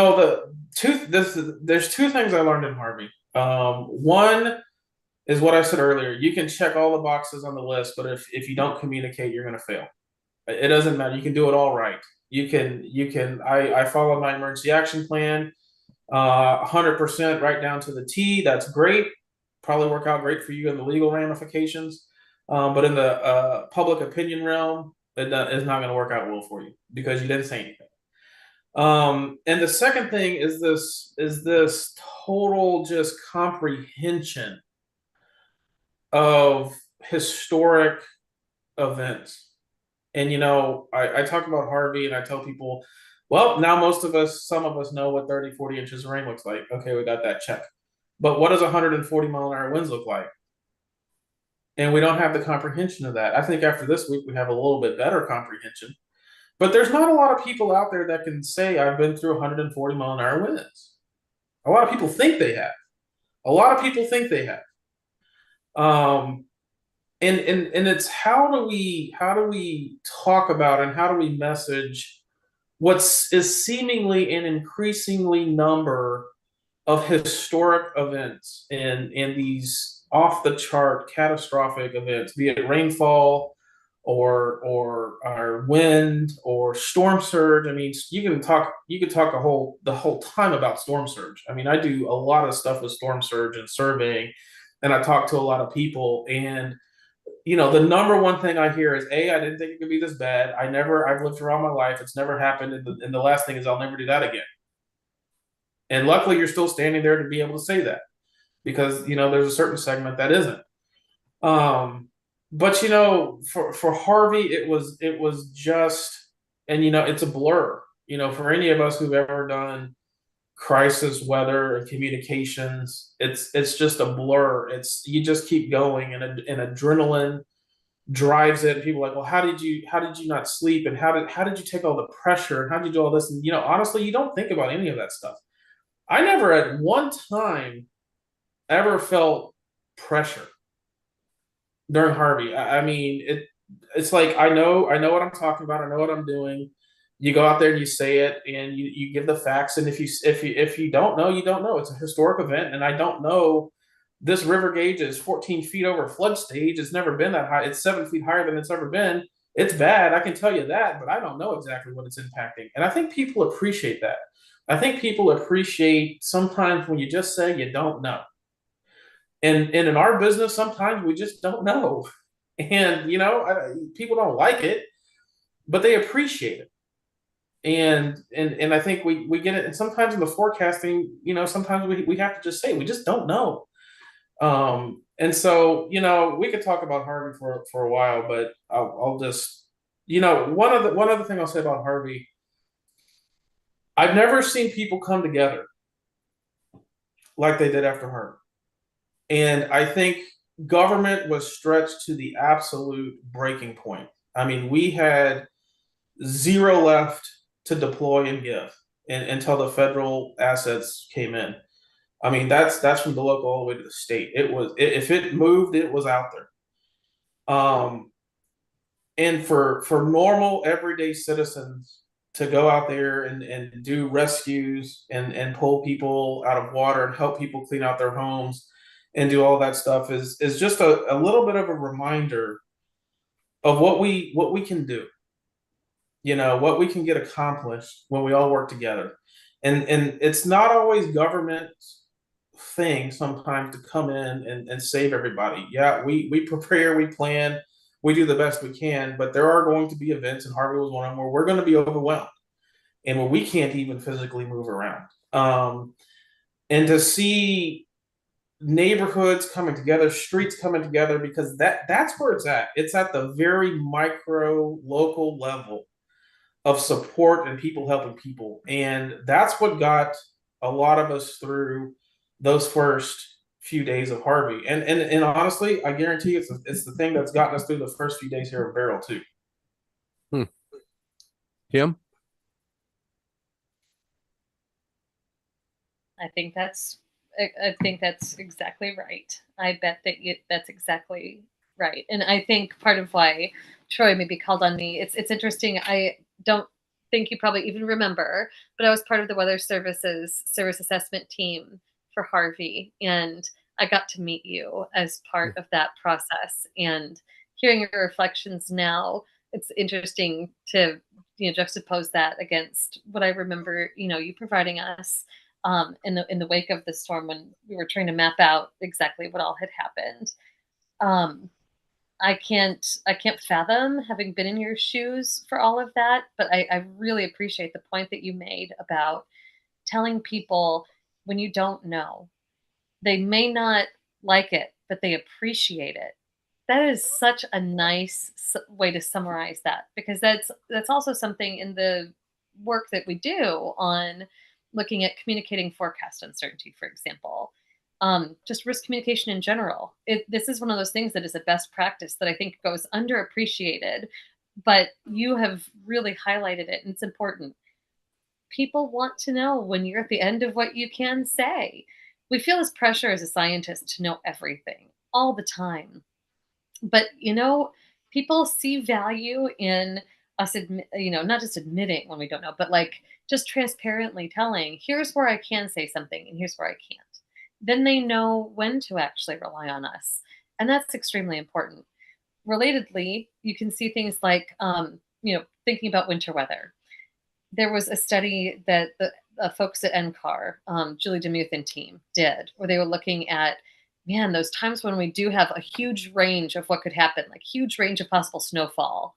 2 things I learned in Harvey. One is what I said earlier. You can check all the boxes on the list, but if you don't communicate, you're going to fail. It doesn't matter. You can do it all right. I followed my emergency action plan 100% right down to the T. That's great. Probably work out great for you in the legal ramifications. But in the public opinion realm, it's not going to work out well for you because you didn't say anything. And the second thing is this total just comprehension of historic events. And I talk about Harvey, and I tell people, well, now some of us know what 30, 40 inches of rain looks like. Okay, we got that check. But what does 140-mile-an-hour winds look like? And we don't have the comprehension of that. I think after this week, we have a little bit better comprehension. But there's not a lot of people out there that can say, I've been through 140-mile-an-hour winds. A lot of people think they have. And it's how do we talk about and how do we message is seemingly an increasingly number of historic events and these off the chart catastrophic events, be it rainfall or our wind or storm surge. I mean, you can talk the whole time about storm surge. I mean, I do a lot of stuff with storm surge and surveying, and I talk to a lot of people, and the number one thing I hear is, I didn't think it could be this bad. I've lived through all my life. It's never happened. And the last thing is, I'll never do that again. And luckily you're still standing there to be able to say that, because, there's a certain segment that isn't. But for Harvey, it was just, and it's a blur, for any of us who've ever done crisis weather and communications, it's just a blur. You just keep going, and adrenaline drives it. People are like, well, how did you not sleep, and how did you take all the pressure, and how did you do all this? And honestly, you don't think about any of that stuff. I never at one time ever felt pressure during Harvey. I mean, it's like I know what I'm talking about. I know what I'm doing. You go out there and you say it, and you give the facts. And if you don't know, you don't know. It's a historic event, and I don't know. This river gauge is 14 feet over flood stage. It's never been that high. It's 7 feet higher than it's ever been. It's bad. I can tell you that, but I don't know exactly what it's impacting. And I think people appreciate that. I think people appreciate sometimes when you just say you don't know. And in our business, sometimes we just don't know. And, people don't like it, but they appreciate it. And I think we get it. And sometimes in the forecasting, sometimes we have to just say, we just don't know. And so, we could talk about Harvey for a while, but I'll just, one other thing I'll say about Harvey, I've never seen people come together like they did after Harvey. And I think government was stretched to the absolute breaking point. I mean, we had zero left to deploy and give until the federal assets came in. I mean, that's from the local all the way to the state. If it moved, it was out there. And for normal everyday citizens to go out there and do rescues and pull people out of water and help people clean out their homes and do all that stuff is just a little bit of a reminder of what we can do. what we can get accomplished when we all work together. And it's not always government thing sometimes to come in and save everybody. Yeah, we prepare, we plan, we do the best we can, but there are going to be events, and Harvey was one of them, where we're going to be overwhelmed and where we can't even physically move around. And to see neighborhoods coming together, streets coming together, because that's where it's at. It's at the very micro local level of support and people helping people. And that's what got a lot of us through those first few days of Harvey. And honestly, I guarantee it's the thing that's gotten us through the first few days here of Beryl too. Kim? I think that's exactly right. I bet that's exactly right. And I think part of why Troy maybe called on me, it's interesting. I don't think you probably even remember, but I was part of the Weather Services service assessment team for Harvey, and I got to meet you as part of that process. And hearing your reflections now, it's interesting to juxtapose that against what I remember you providing us in the wake of the storm when we were trying to map out exactly what all had happened. I can't fathom having been in your shoes for all of that, but I really appreciate the point that you made about telling people when you don't know. They may not like it, but they appreciate it. That is such a nice way to summarize that, because that's also something in the work that we do on looking at communicating forecast uncertainty, for example. Just risk communication in general. This is one of those things that is a best practice that I think goes underappreciated, but you have really highlighted it, and it's important. People want to know when you're at the end of what you can say. We feel this pressure as a scientist to know everything all the time. But, people see value in us, not just admitting when we don't know, but like just transparently telling, here's where I can say something and here's where I can't. Then they know when to actually rely on us. And that's extremely important. Relatedly, you can see things like, thinking about winter weather. There was a study that the folks at NCAR, Julie DeMuth and team did, where they were looking at, man, those times when we do have a huge range of what could happen, like huge range of possible snowfall.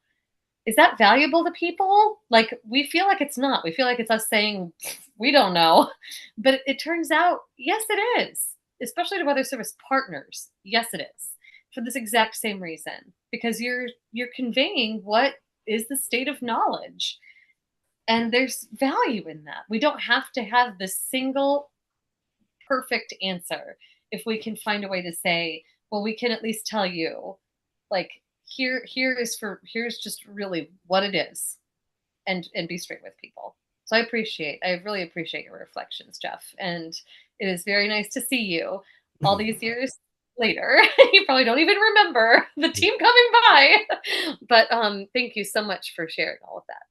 Is that valuable to people? Like, we feel like it's not. We feel like it's us saying, we don't know. But it turns out, yes, it is. Especially to Weather Service partners. Yes, it is. For this exact same reason. Because you're conveying what is the state of knowledge. And there's value in that. We don't have to have the single perfect answer. If we can find a way to say, well, we can at least tell you, like, here's just really what it is, and be straight with people. So I really appreciate your reflections, Jeff. And it is very nice to see you all these years later. You probably don't even remember the team coming by, but thank you so much for sharing all of that.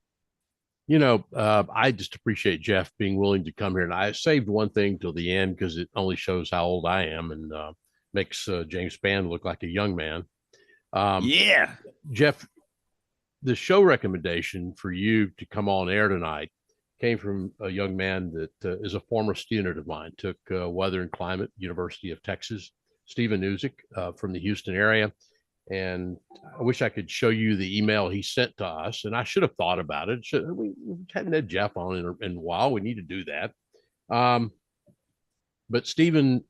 I just appreciate Jeff being willing to come here. And I saved one thing till the end because it only shows how old I am and makes James Spann look like a young man. Yeah. Jeff, the show recommendation for you to come on air tonight came from a young man that is a former student of mine, took weather and climate, University of Texas, Stephen Newsick from the Houston area. And I wish I could show you the email he sent to us. And I should have thought about it. We hadn't had Jeff on in a while. We need to do that. But Stephen,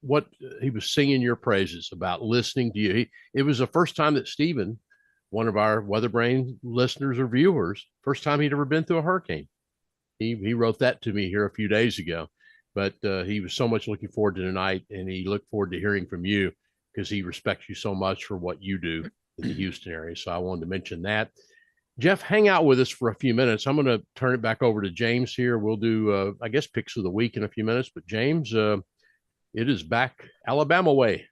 what he was singing your praises about listening to you. It was the first time that Stephen, one of our WeatherBrains listeners or viewers, first time he'd ever been through a hurricane. He wrote that to me here a few days ago. But he was so much looking forward to tonight, and he looked forward to hearing from you, because he respects you so much for what you do in the Houston area. So I wanted to mention that. Jeff, hang out with us for a few minutes. I'm going to turn it back over to James here. We'll do, I guess, picks of the week in a few minutes. But James, it is back Alabama way.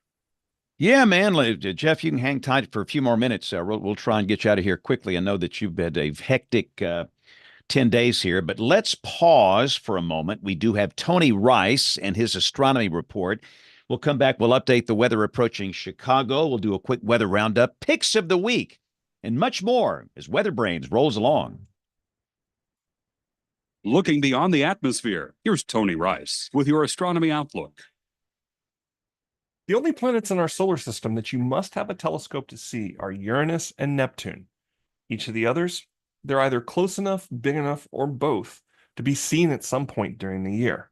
Yeah, man. Jeff, you can hang tight for a few more minutes. We'll try and get you out of here quickly. I know that you've had a hectic 10 days here, but let's pause for a moment. We do have Tony Rice and his astronomy report. We'll come back. We'll update the weather approaching Chicago. We'll do a quick weather roundup. Picks of the week. and much more as WeatherBrains rolls along. Looking beyond the atmosphere, here's Tony Rice with your astronomy outlook. The only planets in our solar system that you must have a telescope to see are Uranus and Neptune. Each of the others, they're either close enough, big enough, or both to be seen at some point during the year.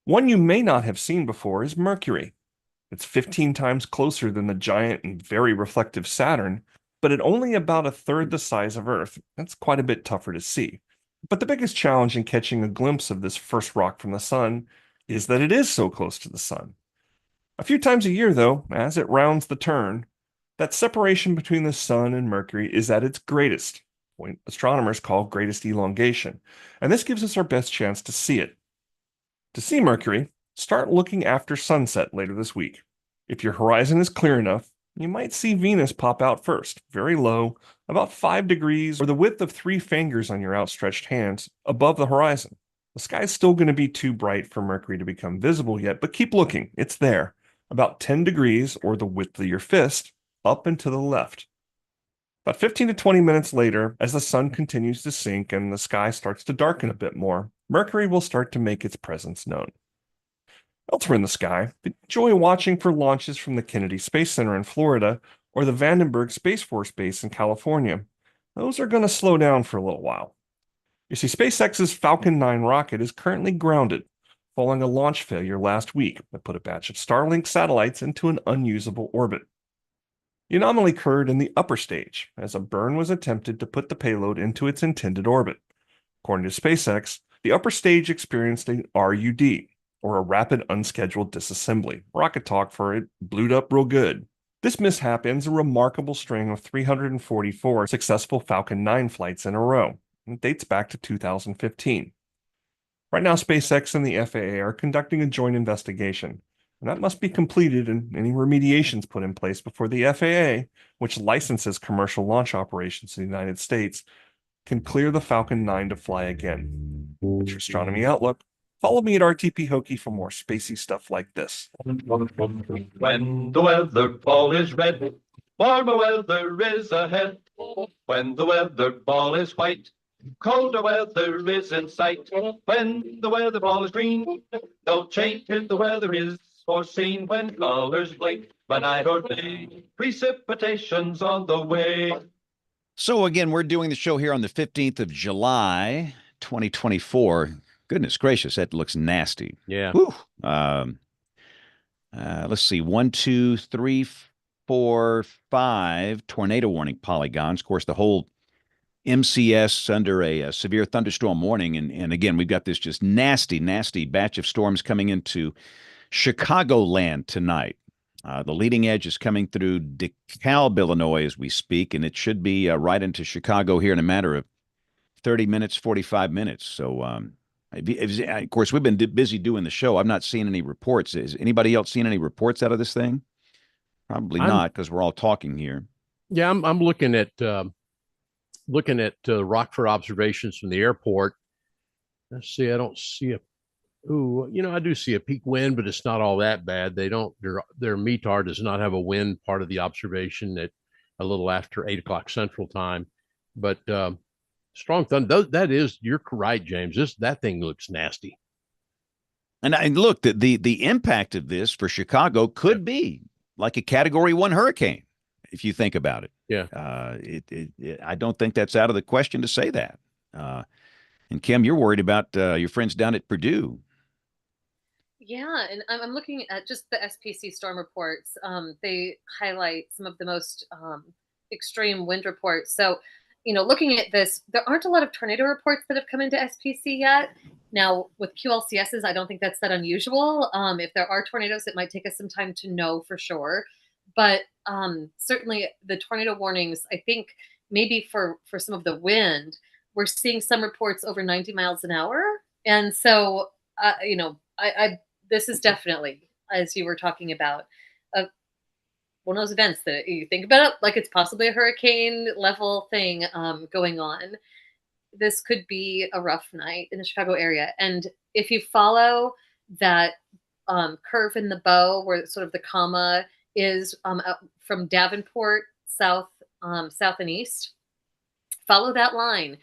One you may not have seen before is Mercury. It's 15 times closer than the giant and very reflective Saturn, but at only about a third the size of Earth, that's quite a bit tougher to see. But the biggest challenge in catching a glimpse of this first rock from the sun is that it is so close to the sun. A few times a year, though, as it rounds the turn, that separation between the sun and Mercury is at its greatest, what astronomers call greatest elongation, and this gives us our best chance to see it. To see Mercury, start looking after sunset later this week. If your horizon is clear enough, you might see Venus pop out first, very low, about 5 degrees or the width of 3 fingers on your outstretched hands above the horizon. The sky's still going to be too bright for Mercury to become visible yet, but keep looking, it's there, about 10 degrees or the width of your fist, up and to the left. About 15 to 20 minutes later, as the sun continues to sink and the sky starts to darken a bit more, Mercury will start to make its presence known. Elsewhere in the sky, enjoy watching for launches from the Kennedy Space Center in Florida or the Vandenberg Space Force Base in California. Those are going to slow down for a little while. You see, SpaceX's Falcon 9 rocket is currently grounded, following a launch failure last week that put a batch of Starlink satellites into an unusable orbit. The anomaly occurred in the upper stage, as a burn was attempted to put the payload into its intended orbit. According to SpaceX, the upper stage experienced an RUD, or a rapid unscheduled disassembly. Rocket talk for it blew up real good. This mishap ends a remarkable string of 344 successful Falcon 9 flights in a row. It dates back to 2015. Right now, SpaceX and the FAA are conducting a joint investigation, and that must be completed and any remediations put in place before the FAA, which licenses commercial launch operations in the United States, can clear the Falcon 9 to fly again. That's your astronomy outlook. Follow me at RTP Hokie for more spacey stuff like this. When the weather ball is red, warmer weather is ahead. When the weather ball is white, colder weather is in sight. When the weather ball is green, no change in the weather is foreseen. When colors blink, by night or day, precipitation's on the way. So again, we're doing the show here on the 15th of July, 2024. Goodness gracious, that looks nasty. Yeah. Whew. Let's see. 1, 2, 3, 4, 5 tornado warning polygons. Of course, the whole MCS under a severe thunderstorm warning. And again, we've got this just nasty, nasty batch of storms coming into Chicagoland tonight. The leading edge is coming through DeKalb, Illinois, as we speak, and it should be right into Chicago here in a matter of 30 minutes, 45 minutes. So, of course, we've been busy doing the show. I've not seen any reports. Has anybody else seen any reports out of this thing? Probably not, because we're all talking here. Yeah, I'm looking at Rockford observations from the airport. Let's see, I don't see a. Ooh, I do see a peak wind, but it's not all that bad. They don't. Their METAR does not have a wind part of the observation at a little after 8 o'clock Central Time, but strong thunder. That is, you're right, James. That thing looks nasty. And look, the impact of this for Chicago could be like a Category 1 hurricane, if you think about it. Yeah. I don't think that's out of the question to say that. And Kim, you're worried about your friends down at Purdue. Yeah, and I'm looking at just the SPC storm reports. They highlight some of the most extreme wind reports. So, looking at this, there aren't a lot of tornado reports that have come into SPC yet. Now, with QLCSs, I don't think that's that unusual. If there are tornadoes, it might take us some time to know for sure. But certainly the tornado warnings, I think maybe for some of the wind, we're seeing some reports over 90 miles an hour. And so, this is definitely, as you were talking about, one of those events that you think about it like it's possibly a hurricane level thing going on. This could be a rough night in the Chicago area. And if you follow that curve in the bow where sort of the comma is from Davenport south south and east. Follow that line.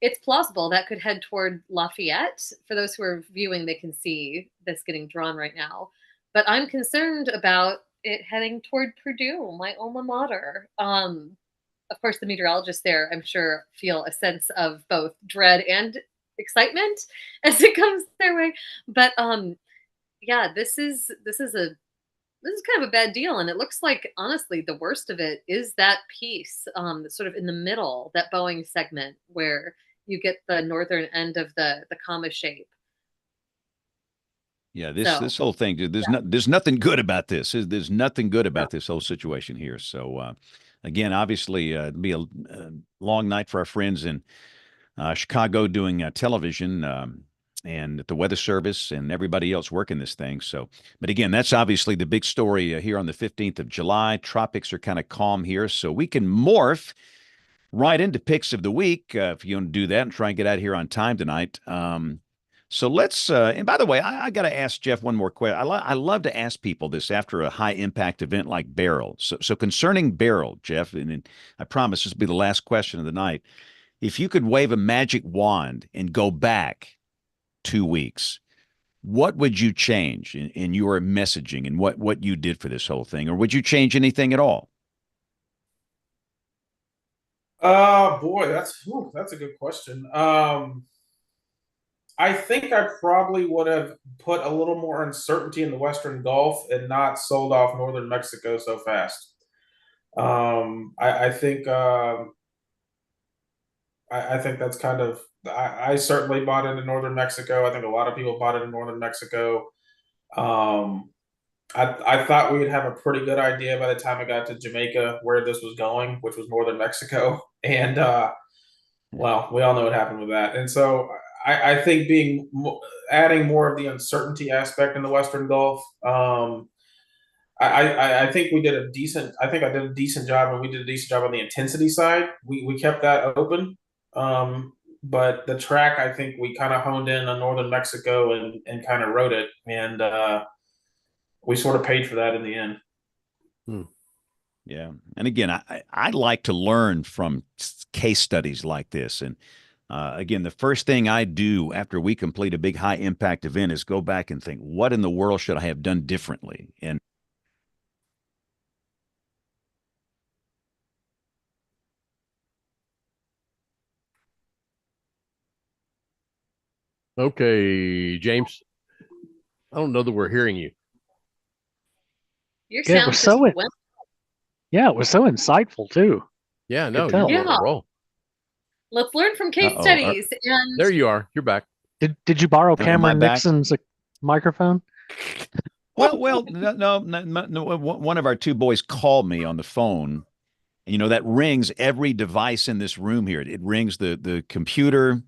It's plausible that could head toward Lafayette. For those who are viewing, they can see this getting drawn right now. But I'm concerned about it heading toward Purdue, my alma mater. Of course, the meteorologists there, I'm sure, feel a sense of both dread and excitement as it comes their way. But yeah, this is kind of a bad deal, and it looks like, honestly, the worst of it is that piece, that's sort of in the middle, that Boeing segment where you get the northern end of the comma shape. Yeah, this whole thing, dude, there's nothing good about this. There's nothing good about this whole situation here. So again, obviously, it'll be a long night for our friends in Chicago doing television. And the Weather Service and everybody else working this thing. So, but again, that's obviously the big story here on the 15th of July. Tropics are kind of calm here, so we can morph right into picks of the week if you want to do that and try and get out of here on time tonight. So let's, and by the way, I got to ask Jeff one more question. I love to ask people this after a high impact event like Beryl. So concerning Beryl, Jeff, and I promise this will be the last question of the night. If you could wave a magic wand and go back 2 weeks, what would you change in your messaging and what you did for this whole thing? Or would you change anything at all? Boy, that's a good question. I think I probably would have put a little more uncertainty in the Western Gulf and not sold off northern Mexico so fast. I think I think that's kind of, I certainly bought into northern Mexico. I think a lot of people bought into northern Mexico. I thought we would have a pretty good idea by the time I got to Jamaica where this was going, which was northern Mexico. And well, we all know what happened with that. And so I think adding more of the uncertainty aspect in the Western Gulf. I think we did a decent. I think I did a decent job, and we did a decent job on the intensity side. We kept that open. But the track, I think we kind of honed in on northern Mexico and kind of rode it, and we sort of paid for that in the end. Yeah, and again, I like to learn from case studies like this, and again, the first thing I do after we complete a big high impact event is go back and think, what in the world should I have done differently? And Okay, James. I don't know that we're hearing you. Your Yeah, it sound was just so went. yeah, it was so insightful too. Yeah, no, tell. you're on a roll. Let's learn from case Uh-oh. studies. And There you are. You're back. Did you borrow Am I Cameron back? Nixon's microphone? Well, no, one of our two boys called me on the phone, and you know that rings every device in this room here. It rings the computer,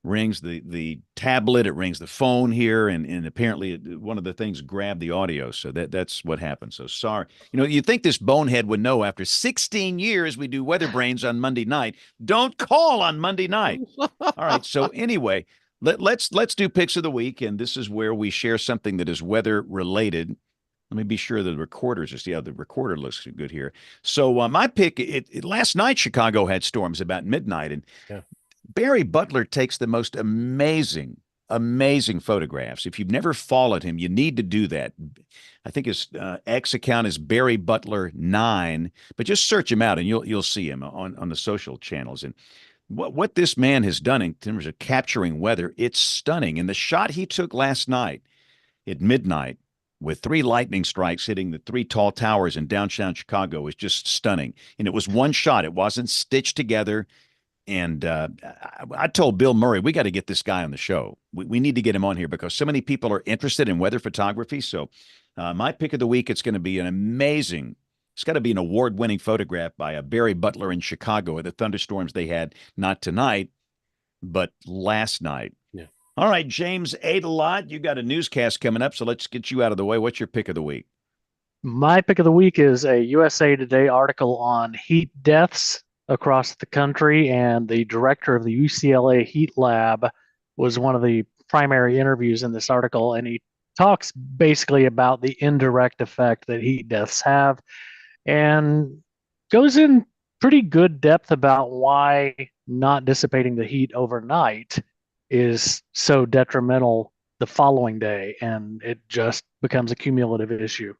rings the tablet, it rings the phone here, and apparently one of the things grabbed the audio. So that's what happened. So sorry. You know, you'd think this bonehead would know after 16 years we do WeatherBrains on Monday night. Don't call on Monday night. All right. So anyway, let's do picks of the week, and this is where we share something that is weather related. Let me be sure the recorders just the recorder looks good here. So my pick, last night Chicago had storms about midnight, and yeah. Barry Butler takes the most amazing photographs. If you've never followed him, you need to do that. I think his X account is Barry Butler 9, but just search him out and you'll see him on the social channels. And what this man has done in terms of capturing weather, it's stunning. And the shot he took last night at midnight with 3 lightning strikes hitting the 3 tall towers in downtown Chicago was just stunning. And it was one shot. It wasn't stitched together. And I told Bill Murray, we got to get this guy on the show. We need to get him on here because so many people are interested in weather photography. So my pick of the week, it's going to be it's got to be an award-winning photograph by Barry Butler in Chicago at the thunderstorms they had, not tonight, but last night. Yeah. All right, James, ate a lot. You got a newscast coming up, so let's get you out of the way. What's your pick of the week? My pick of the week is a USA Today article on heat deaths across the country, and the director of the UCLA Heat Lab was one of the primary interviews in this article, and he talks basically about the indirect effect that heat deaths have and goes in pretty good depth about why not dissipating the heat overnight is so detrimental the following day, and it just becomes a cumulative issue.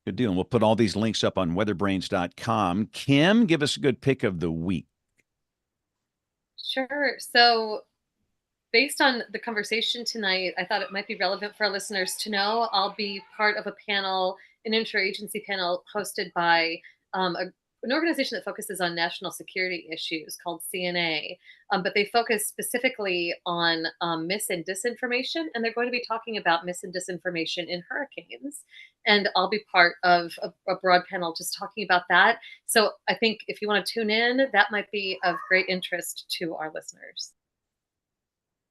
Good deal. And we'll put all these links up on weatherbrains.com. Kim, give us a good pick of the week. Sure. So, based on the conversation tonight, I thought it might be relevant for our listeners to know I'll be part of a panel, an interagency panel hosted by an organization that focuses on national security issues called CNA, but they focus specifically on mis and disinformation, and they're going to be talking about mis and disinformation in hurricanes. And I'll be part of a broad panel just talking about that. So I think if you want to tune in, that might be of great interest to our listeners.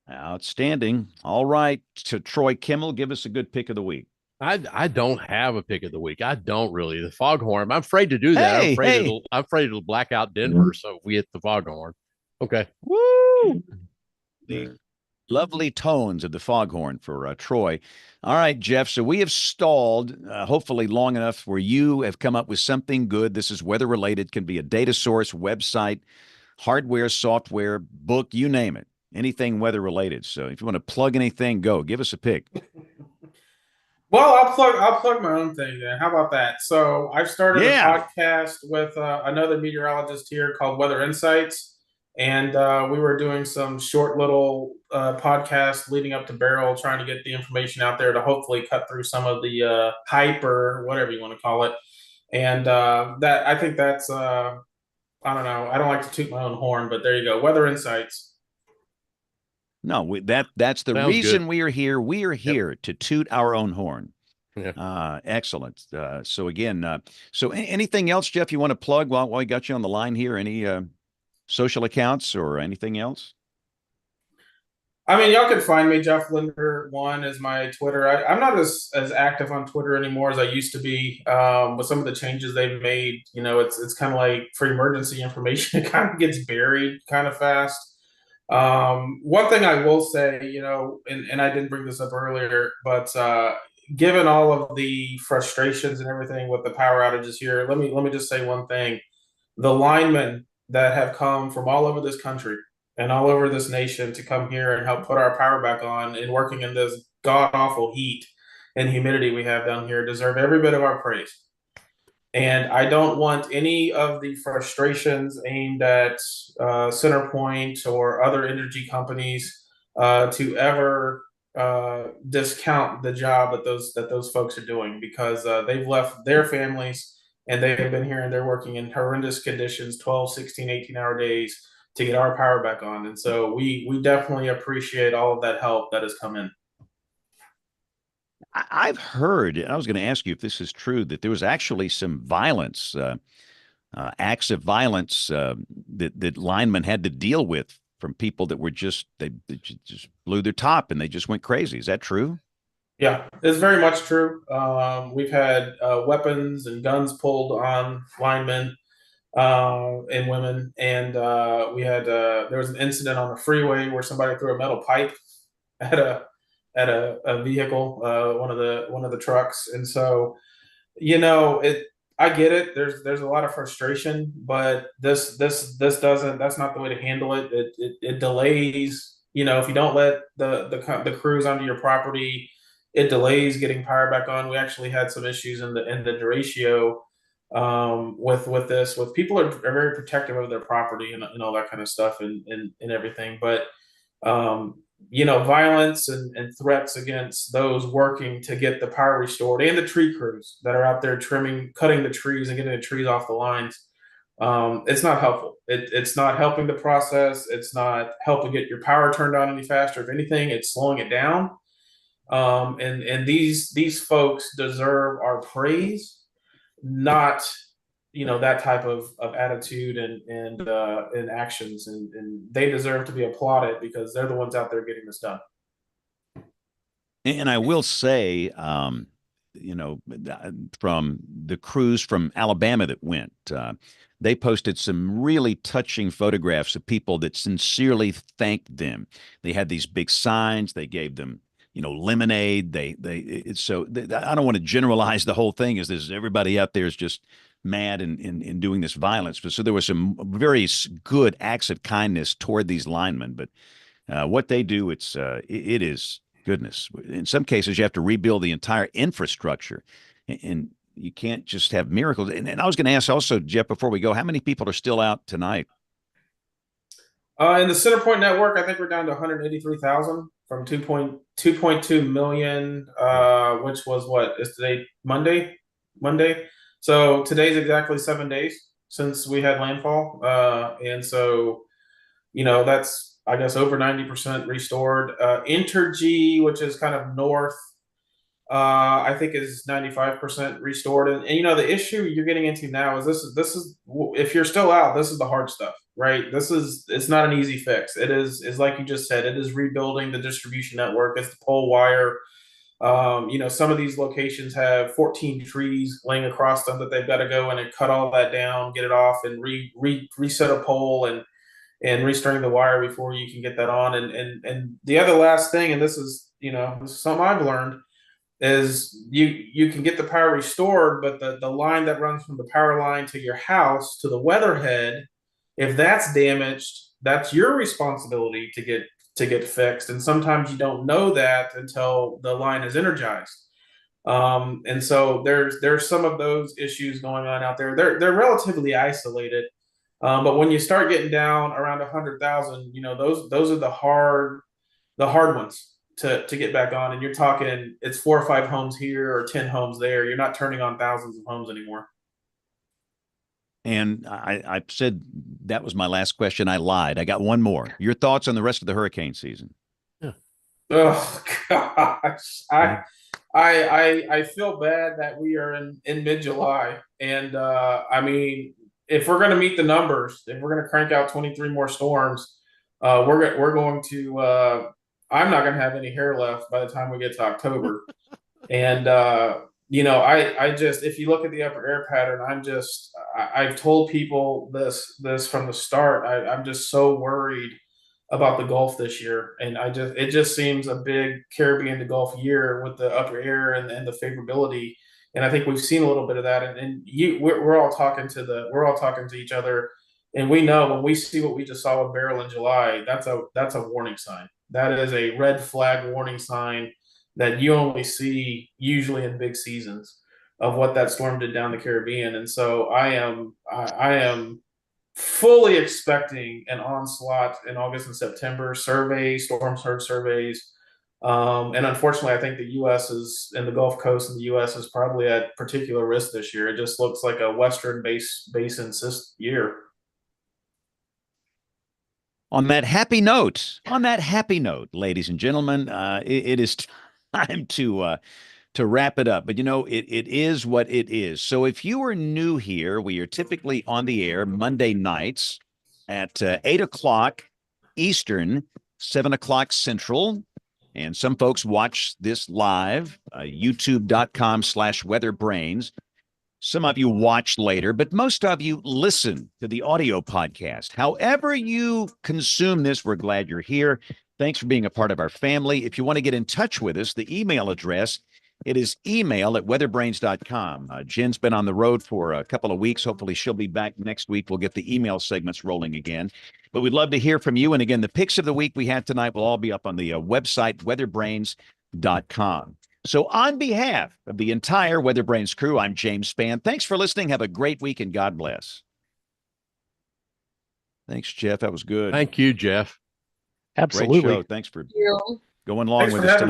Outstanding. All right. To Troy Kimmel, give us a good pick of the week. I don't have a pick of the week. I don't really. The foghorn. I'm afraid to do that. Hey, I'm afraid it'll black out Denver. So if we hit the foghorn. Okay. Woo! The lovely tones of the foghorn for Troy. All right, Jeff. So we have stalled, hopefully long enough where you have come up with something good. This is weather related. Can be a data source, website, hardware, software, book, you name it. Anything weather related. So if you want to plug anything, go. Give us a pick. Well, I'll plug my own thing then. How about that? So I've started a podcast with another meteorologist here called Weather Insights, and we were doing some short little podcasts leading up to Beryl, trying to get the information out there to hopefully cut through some of the hype or whatever you want to call it. And that I think that's I don't know. I don't like to toot my own horn, but there you go. Weather Insights. No, that's the Sounds reason good. We are here. We are here to toot our own horn. Yeah. Excellent. So again, anything else, Jeff, you want to plug while we got you on the line here? Any social accounts or anything else? I mean, y'all can find me. Jeff Linder one is my Twitter. I'm not as active on Twitter anymore as I used to be. With some of the changes they've made, you know, it's kind of like for emergency information, it kind of gets buried kind of fast. One thing I will say, you know, and I didn't bring this up earlier, but given all of the frustrations and everything with the power outages here, let me just say one thing: the linemen that have come from all over this country and all over this nation to come here and help put our power back on and working in this god awful heat and humidity we have down here deserve every bit of our praise. And I don't want any of the frustrations aimed at CenterPoint or other energy companies to ever discount the job that those folks are doing, because they've left their families and they've been here and they're working in horrendous conditions, 12, 16, 18-hour days to get our power back on. And so we definitely appreciate all of that help that has come in. I've heard, and I was going to ask you if this is true, that there was actually some violence, acts of violence that linemen had to deal with from people that were they just blew their top and they just went crazy. Is that true? Yeah, it's very much true. We've had weapons and guns pulled on linemen and women, and we had there was an incident on the freeway where somebody threw a metal pipe at a vehicle, one of the trucks. And so, you know, I get it. There's a lot of frustration, but this doesn't. That's not the way to handle it. It delays. You know, if you don't let the crews onto your property, it delays getting power back on. We actually had some issues in the derecho with people are very protective of their property and all that kind of stuff and everything. But you know, violence and threats against those working to get the power restored, and the tree crews that are out there cutting the trees and getting the trees off the lines. It's not helpful. It's not helping the process. It's not helping get your power turned on any faster. If anything, it's slowing it down. And these folks deserve our praise, not, you know, that type of attitude and actions, and they deserve to be applauded because they're the ones out there getting this done. And I will say, you know, from the crews from Alabama that went, they posted some really touching photographs of people that sincerely thanked them. They had these big signs. They gave them, you know, lemonade. I don't want to generalize the whole thing, as there's everybody out there is just mad in doing this violence. But so there was some very good acts of kindness toward these linemen. But what they do, it is goodness. In some cases, you have to rebuild the entire infrastructure, and you can't just have miracles. And I was going to ask also, Jeff, before we go, how many people are still out tonight? In the Centerpoint network, I think we're down to 183,000 from 2.2 million, which was what is today, Monday. So today's exactly 7 days since we had landfall, and so that's, I guess, over 90% restored. Interg, which is kind of north, I think is 95% restored. And the issue you're getting into now is this is if you're still out, this is the hard stuff, right? It's not an easy fix. Is like you just said, it is rebuilding the distribution network. It's the pole wire. Some of these locations have 14 trees laying across them that they've got to go in and cut all that down, get it off, and reset a pole and restring the wire before you can get that on. And the other last thing, and this is something I've learned, is you can get the power restored, but the line that runs from the power line to your house to the weatherhead, if that's damaged, that's your responsibility to get fixed. And sometimes you don't know that until the line is energized. And so there's some of those issues going on out there. They're relatively isolated, but when you start getting down around 100,000, those are the hard ones to get back on. And you're talking, it's 4 or 5 homes here or 10 homes there. You're not turning on thousands of homes anymore. And I said that was my last question. I lied. I got one more. Your thoughts on the rest of the hurricane season? Yeah. Oh gosh, I feel bad that we are in mid-July, and I mean, if we're going to meet the numbers, if we're going to crank out 23 more storms, we're going to. I'm not going to have any hair left by the time we get to October. And, I just, if you look at the upper air pattern, I've told people this from the start. I'm just so worried about the Gulf this year. And it just seems a big Caribbean to Gulf year with the upper air and the favorability. And I think we've seen a little bit of that. And we're all talking to each other. And we know when we see what we just saw with Beryl in July, that's a warning sign. That is a red flag warning sign that you only see usually in big seasons of what that storm did down the Caribbean. And so I am fully expecting an onslaught in August and September, storm surge surveys. And unfortunately, I think the U.S. and the Gulf Coast in the U.S. is probably at particular risk this year. It just looks like a Western basin year. On that happy note, ladies and gentlemen, it is time to wrap it up. But it is what it is. So if you are new here, we are typically on the air Monday nights at 8 o'clock Eastern, 7 o'clock Central. And some folks watch this live, youtube.com/WeatherBrains. Some of you watch later, but most of you listen to the audio podcast. However you consume this, we're glad you're here. Thanks for being a part of our family. If you want to get in touch with us, the email address, it is email@weatherbrains.com. Jen's been on the road for a couple of weeks. Hopefully she'll be back next week. We'll get the email segments rolling again. But we'd love to hear from you. And again, the picks of the week we had tonight will all be up on the website, weatherbrains.com. So on behalf of the entire WeatherBrains crew, I'm James Spann. Thanks for listening. Have a great week and God bless. Thanks, Jeff. That was good. Thank you, Jeff. Absolutely. Great show. Thanks for going along Thanks with for us having tonight. me.